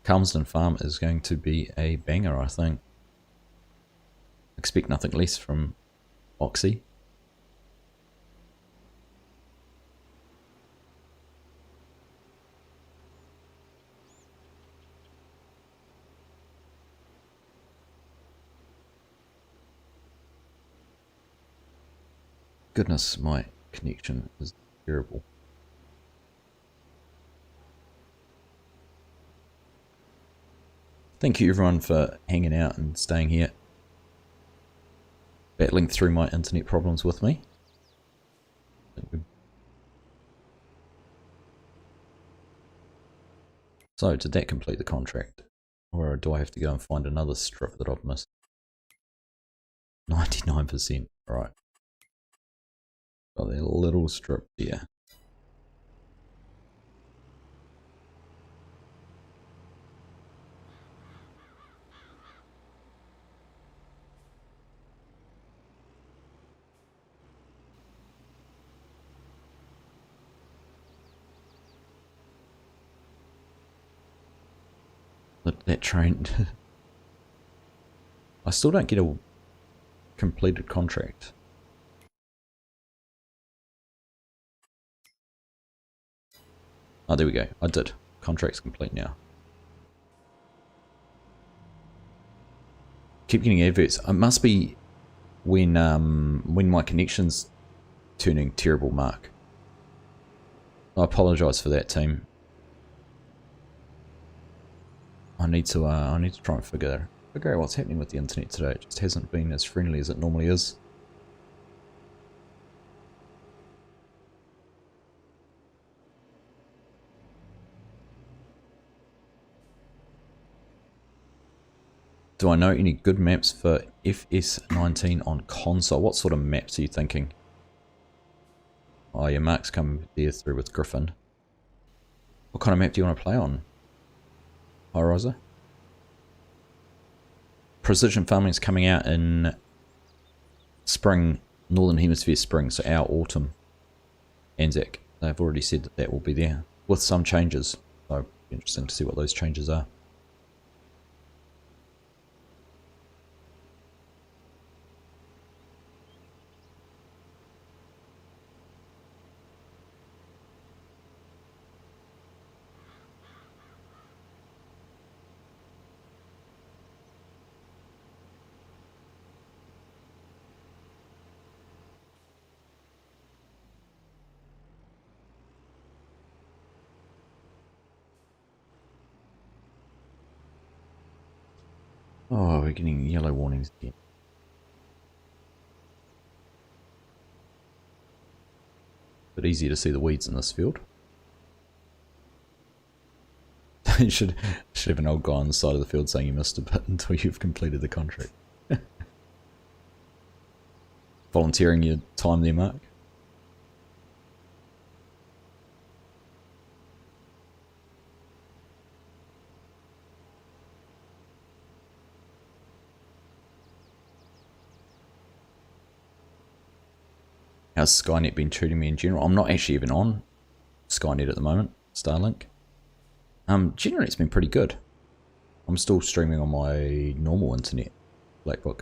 Calmsden Farm is going to be a banger, I think. Expect nothing less from Oxy. Goodness, my connection is terrible. Thank you everyone for hanging out and staying here, battling through my internet problems with me. So, did that complete the contract? Or do I have to go and find another strip that I've missed? 99%, right. Got that little strip there. That train... I still don't get a completed contract. Oh, there we go. I did. Contract's complete now. Keep getting adverts. It must be when my connection's turning terrible, Mark. I apologise for that, team. I need to try and figure out what's happening with the internet today. It just hasn't been as friendly as it normally is. Do I know any good maps for FS19 on console? What sort of maps are you thinking? Oh yeah, Mark's come there through with Griffin. What kind of map do you want to play on? Hi Rosa. Precision Farming is coming out in spring, Northern Hemisphere spring, so our autumn. Anzac. They've already said that that will be there with some changes. So it'll be interesting to see what those changes are. Oh, we're getting yellow warnings again. Bit easier to see the weeds in this field. You should have an old guy on the side of the field saying you missed a bit until you've completed the contract. Volunteering your time there, Mark. How's Skynet been treating me in general? I'm not actually even on Skynet at the moment, Starlink. Generally it's been pretty good. I'm still streaming on my normal internet, Blackbook.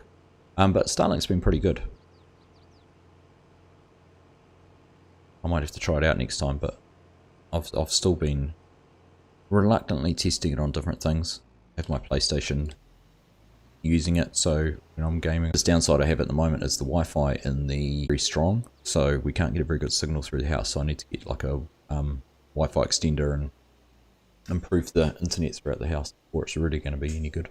But Starlink's been pretty good. I might have to try it out next time, but I've still been reluctantly testing it on different things. I have my PlayStation using it, so when I'm gaming. This downside I have at the moment is the Wi-Fi in the very strong, so we can't get a very good signal through the house, so I need to get like a Wi-Fi extender and improve the internet throughout the house before it's really going to be any good.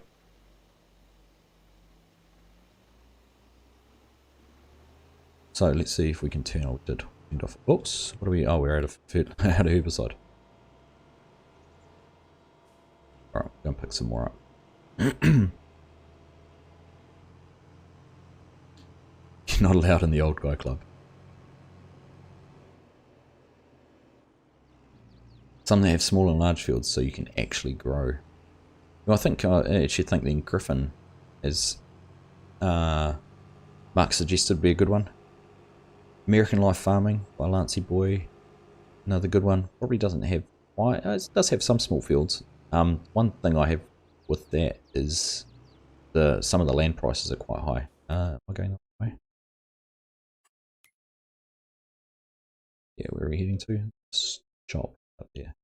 So let's see if we can turn off oops, what are we, oh we're out of herbicide. Alright, we're going to pick some more up. You're not allowed in the old guy club. Some they have small and large fields so you can actually grow. Well, I actually think then Griffin is Mark suggested would be a good one. American Life Farming by Lancey Boy. Another good one. Probably doesn't have quite. It does have some small fields. One thing I have with that is some of the land prices are quite high. Am I going that way? Yeah, where are we heading to? Shop up there.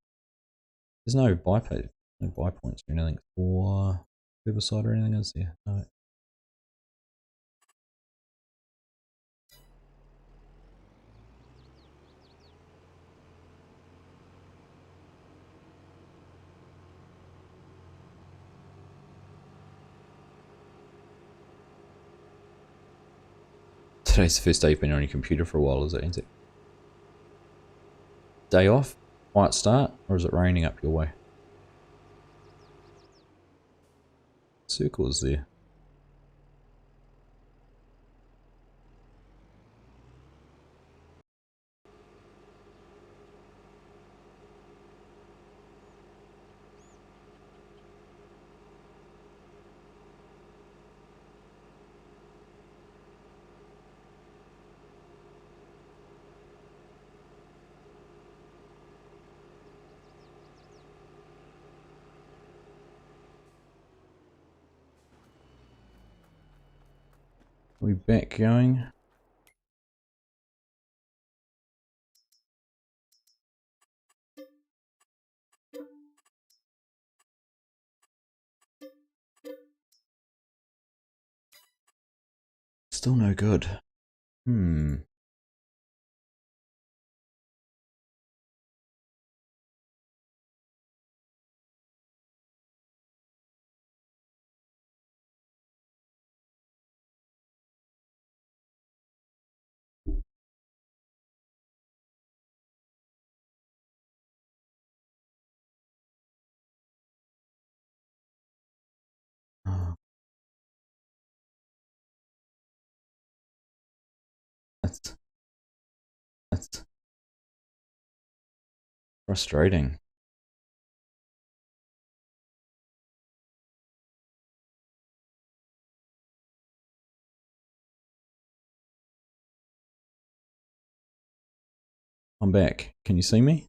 There's no buy points or anything for herbicide or anything, is there? No. Today's the first day you've been on your computer for a while, is it? Day off? Quiet start? Or is it raining up your way? Circle is there. Are we back going? Still no good. Oh, that's frustrating. I'm back. Can you see me?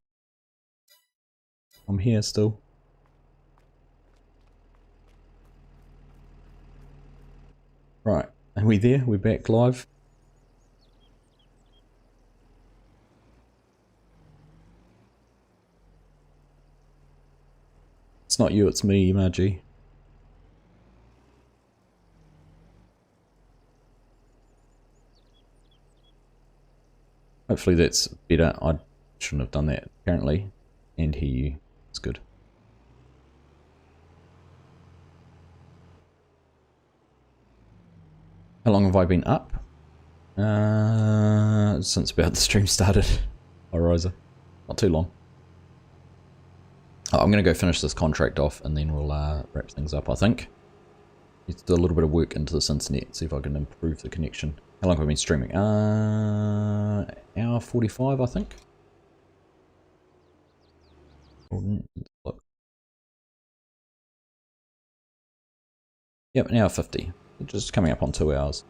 I'm here still. Right. Are we there? We're back live. It's not you, it's me, Margie. Hopefully that's better. I shouldn't have done that, apparently. And hear you. It's good. How long have I been up? Since about the stream started. Horizon. Not too long. Oh, I'm going to go finish this contract off and then we'll wrap things up, I think. Need to do a little bit of work into this internet, see if I can improve the connection. How long have I been streaming? Hour 45, I think. Look. Yep, an hour 50. Just coming up on 2 hours.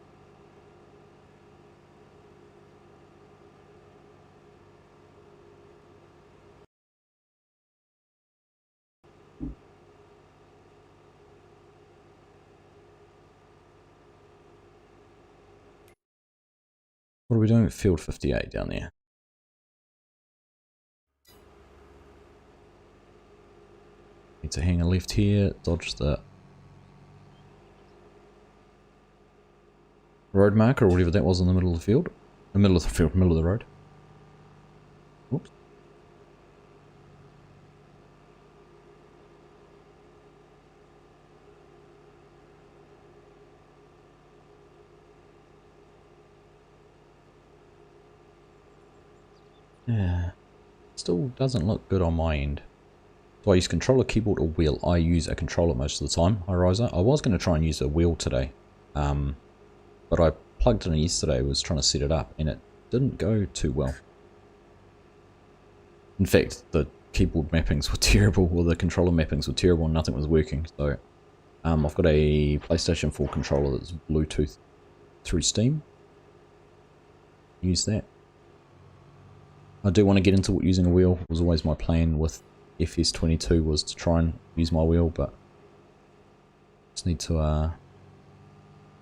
What are we doing with field 58 down there? Need to hang a left here, dodge the road marker or whatever that was in the middle of the field. The middle of the field, middle of the road. Oops. Yeah. Still doesn't look good on my end. Do I use controller, keyboard, or wheel? I use a controller most of the time, Horizon. I was going to try and use a wheel today. But I plugged it in yesterday, was trying to set it up, and it didn't go too well. In fact, the keyboard mappings were terrible, or the controller mappings were terrible, and nothing was working. So I've got a PlayStation 4 controller that's Bluetooth through Steam. Use that. I do want to get into using a wheel. It was always my plan with FS22 was to try and use my wheel, but just need to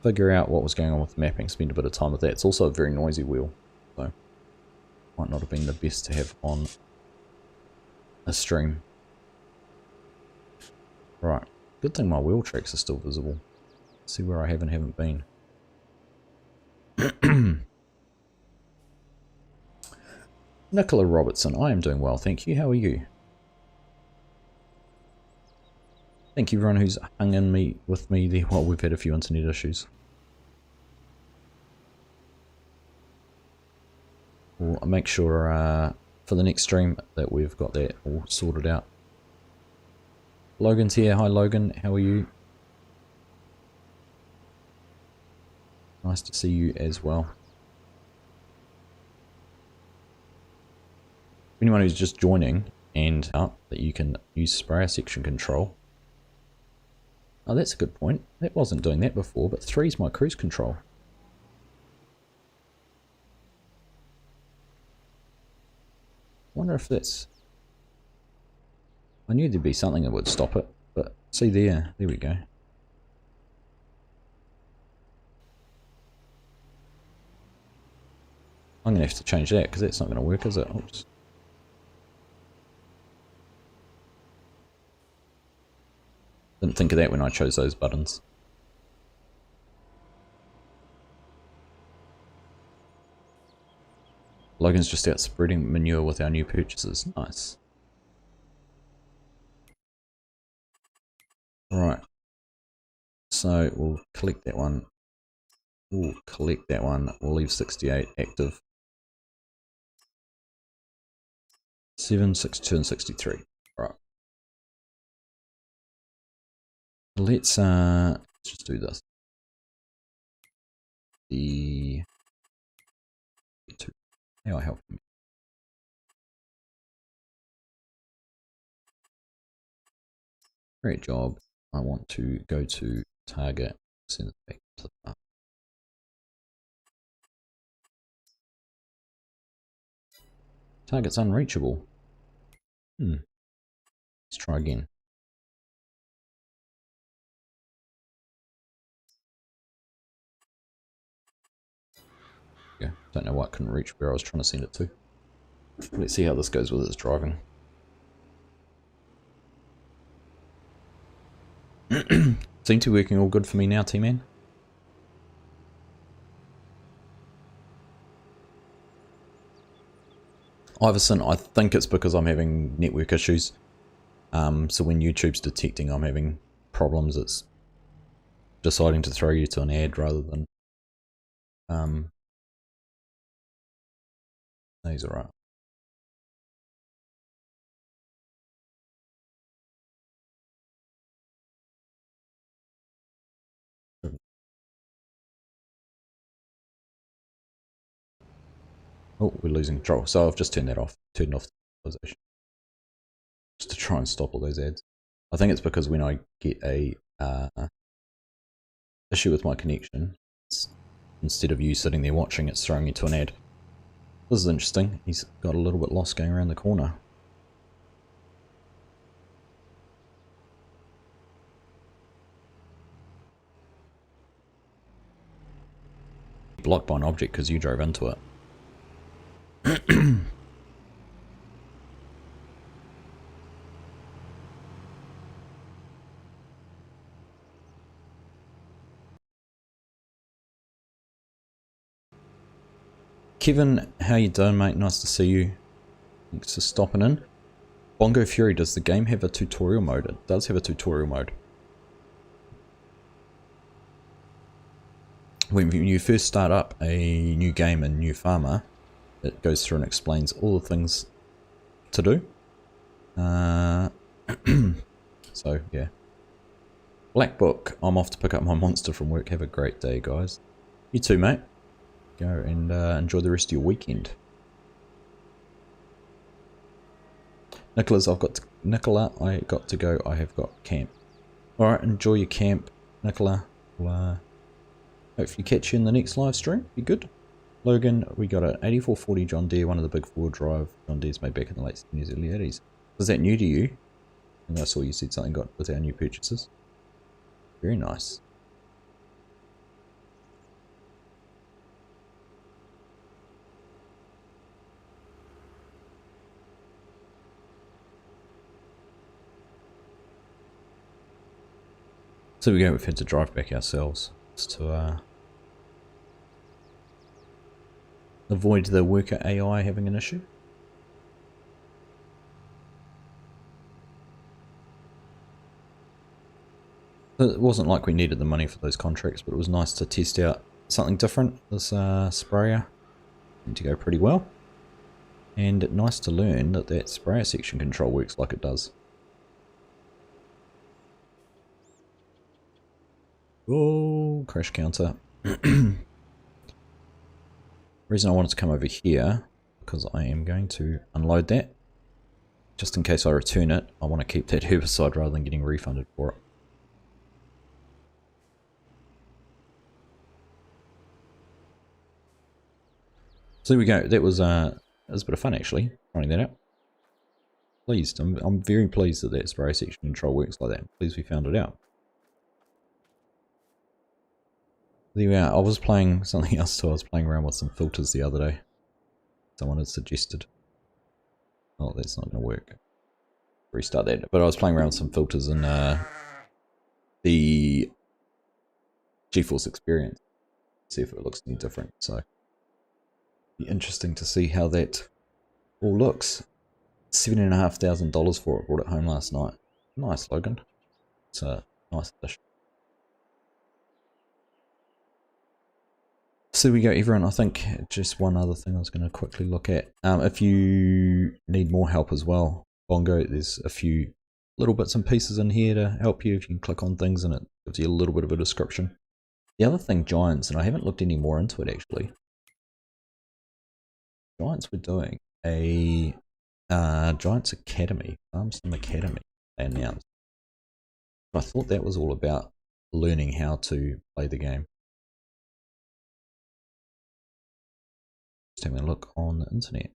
figure out what was going on with the mapping, spend a bit of time with that. It's also a very noisy wheel, so might not have been the best to have on a stream. Right, good thing my wheel tracks are still visible. Let's see where I have and haven't been. Nicola Robertson, I am doing well, thank you. How are you? Thank you everyone who's hung in with me there while we've had a few internet issues. We'll make sure for the next stream that we've got that all sorted out. Logan's here. Hi Logan, how are you? Nice to see you as well. Anyone who's just joining and up that you can use sprayer section control. Oh, that's a good point. That wasn't doing that before, but 3 is my cruise control. Wonder if that's... I knew there'd be something that would stop it, but see there we go. I'm going to have to change that because that's not going to work, is it? Oops. Didn't think of that when I chose those buttons. Logan's just out spreading manure with our new purchases. Nice. Right. So we'll collect that one. We'll collect that one. We'll leave 68 active. 7, 62 and 63. Right. Let's just do this. The two. How I help me. Great job. I want to go to target, send it back to the part. Target's unreachable. Let's try again. Yeah, don't know why I couldn't reach where I was trying to send it to. Let's see how this goes with its driving. Seem to be working all good for me now, T-Man. Iverson, I think it's because I'm having network issues. So when YouTube's detecting I'm having problems, it's deciding to throw you to an ad rather than... These are right. Oh, we're losing control. So I've just turned that off. Turned off the visualization. Just to try and stop all those ads. I think it's because when I get a issue with my connection, instead of you sitting there watching, it's throwing you to an ad. This is interesting. He's got a little bit lost going around the corner. Blocked by an object because you drove into it. Kevin, how you doing, mate? Nice to see you. Thanks for stopping in. Bongo Fury, does the game have a tutorial mode? It does have a tutorial mode. When you first start up a new game in New Farmer, it goes through and explains all the things to do. So, yeah. Black Book, I'm off to pick up my monster from work. Have a great day, guys. You too, mate. Go and enjoy the rest of your weekend. Nicholas, Nicola, I got to go. I have got camp. Alright, enjoy your camp, Nicola. We'll hopefully catch you in the next live stream. Be good. Logan, we got an 8440 John Deere, one of the big four drive John Deeres made back in the late 70s, early 80s. Was that new to you? And I saw you said something got with our new purchases. Very nice. So we go, we've had to drive back ourselves to avoid the worker AI having an issue. It wasn't like we needed the money for those contracts, but it was nice to test out something different. This sprayer seemed to go pretty well. And nice to learn that that sprayer section control works like it does. Oh, crash counter. Reason I wanted to come over here, because I am going to unload that. Just in case I return it, I want to keep that herbicide rather than getting refunded for it. So there we go. That was a bit of fun actually, trying that out. Pleased. I'm very pleased that that spray section control works like that. I'm pleased we found it out. There we are. I was playing something else too. I was playing around with some filters the other day. Someone had suggested. Oh, that's not going to work. Restart that. But I was playing around with some filters in the GeForce Experience. See if it looks any different. So, be interesting to see how that all looks. $7,500 for it. Brought it home last night. Nice, Logan. It's a nice addition. So there we go, everyone. I think just one other thing I was going to quickly look at. If you need more help as well, Bongo, there's a few little bits and pieces in here to help you. If you can click on things and it gives you a little bit of a description. The other thing, Giants, and I haven't looked any more into it actually. Giants were doing a Giants Academy, Farmsome Academy, they announced. But I thought that was all about learning how to play the game. Just having a look on the internet.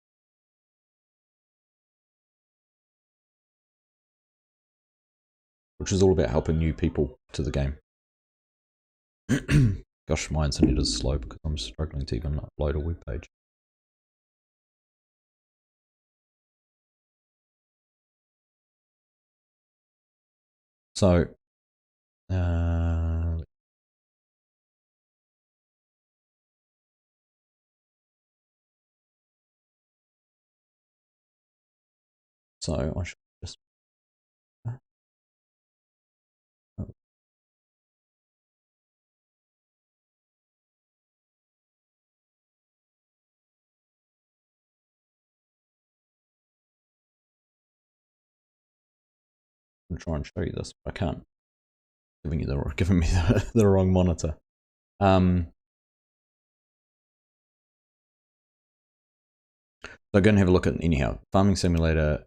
Which is all about helping new people to the game. Gosh, my internet is slow because I'm struggling to even upload a web page. So, I should just. Oh. I'm trying to show you this, but I can't. Giving me the wrong monitor. So go and have a look at it anyhow. Farming Simulator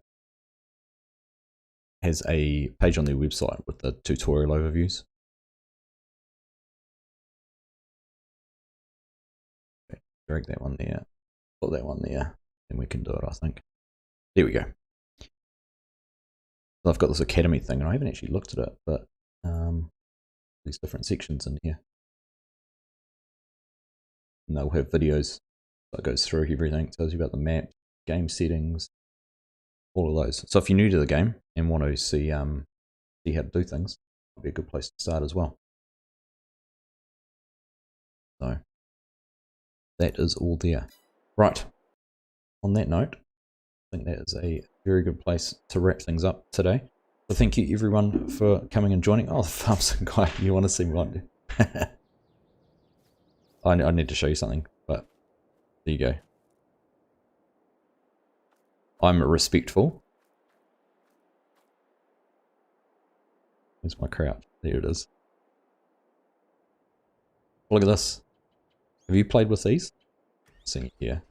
has a page on their website with the tutorial overviews. Okay, drag that one there, put that one there, and we can do it, I think. There we go. So I've got this Academy thing, and I haven't actually looked at it, but these different sections in here. And they'll have videos that goes through everything, tells you about the map, game settings, all of those. So if you're new to the game and want to see how to do things, it'll be a good place to start as well. So that is all there. Right. On that note, I think that is a very good place to wrap things up today. So thank you everyone for coming and joining. Oh, the Farmson guy, you want to see what I need to show you something, but there you go. I'm respectful. Where's my crouch? There it is. Look at this. Have you played with these? Seeing it here.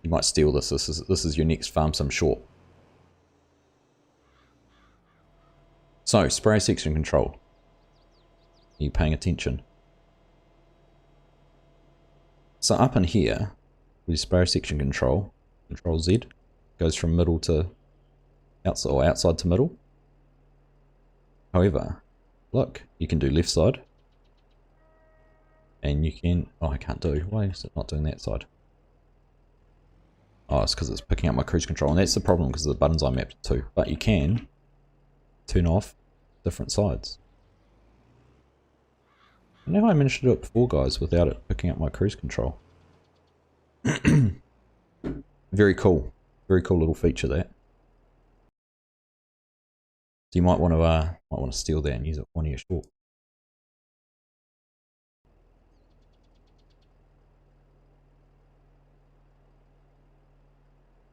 You might steal this. This is your next farm sim short. So, spray section control. Are you paying attention? So up in here, we sprayer section control, Control Z, goes from middle to outside, or outside to middle. However, look, you can do left side, and you can, oh, I can't do, why is it not doing that side? Oh, it's because it's picking up my cruise control, and that's the problem because of the buttons I mapped to. But you can turn off different sides. And now I managed to do it before, guys, without it picking up my cruise control. Very cool little feature that. So you might want to steal that and use it one of your short.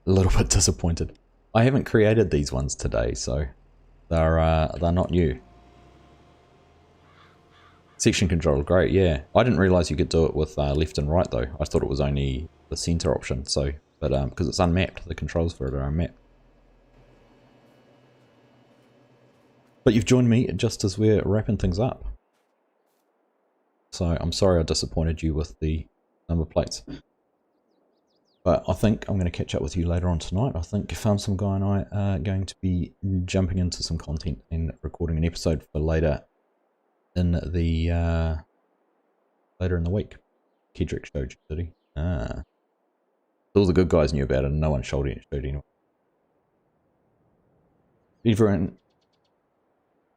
A little bit disappointed. I haven't created these ones today, so they're not new. Section control, great, yeah. I didn't realise you could do it with left and right though. I thought it was only the centre option. So, but because it's unmapped, the controls for it are unmapped. But you've joined me just as we're wrapping things up. So I'm sorry I disappointed you with the number plates. But I think I'm going to catch up with you later on tonight. I think Some Guy and I are going to be jumping into some content and recording an episode for later in the week. Kedrick showed you, did he? Ah. All the good guys knew about it and no one showed anyone. Everyone,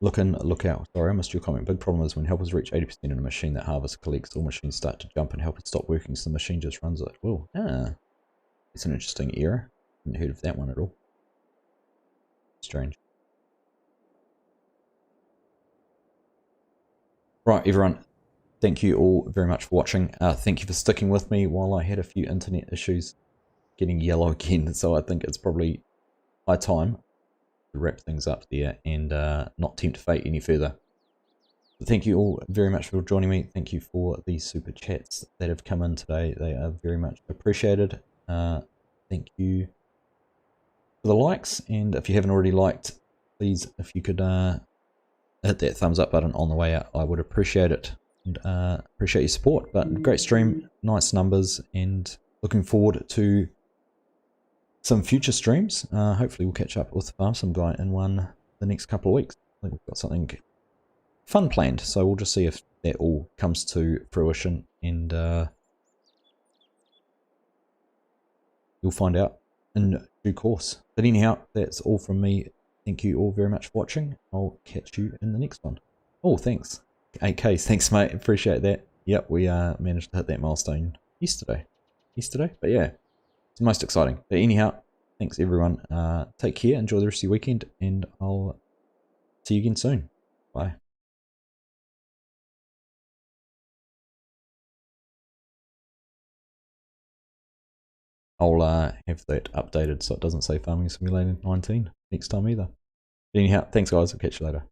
look out. Sorry, I missed your comment. Big problem is when helpers reach 80% in a machine that harvests collects, all machines start to jump and helpers stop working, so the machine just runs it. Well, it's an interesting error. Hadn't heard of that one at all. Strange. Right, everyone. Thank you all very much for watching. Thank you for sticking with me while I had a few internet issues getting yellow again. So I think it's probably high time to wrap things up there and not tempt fate any further. But thank you all very much for joining me. Thank you for the super chats that have come in today. They are very much appreciated. Thank you for the likes, and if you haven't already liked, please, if you could hit that thumbs up button on the way out, I would appreciate it, and appreciate your support. But great stream, nice numbers, and looking forward to some future streams. Hopefully we'll catch up with Some Guy in the next couple of weeks. I think we've got something fun planned, so we'll just see if that all comes to fruition, and you'll find out in due course. But anyhow, that's all from me. Thank you all very much for watching. I'll catch you in the next one. Oh, thanks. 8Ks, thanks mate, appreciate that. Yep, we managed to hit that milestone yesterday. But yeah, it's most exciting. But anyhow, thanks everyone. Take care, enjoy the rest of your weekend, and I'll see you again soon. Bye. I'll have that updated so it doesn't say Farming Simulator 19 next time either. But anyhow, thanks guys, I'll catch you later.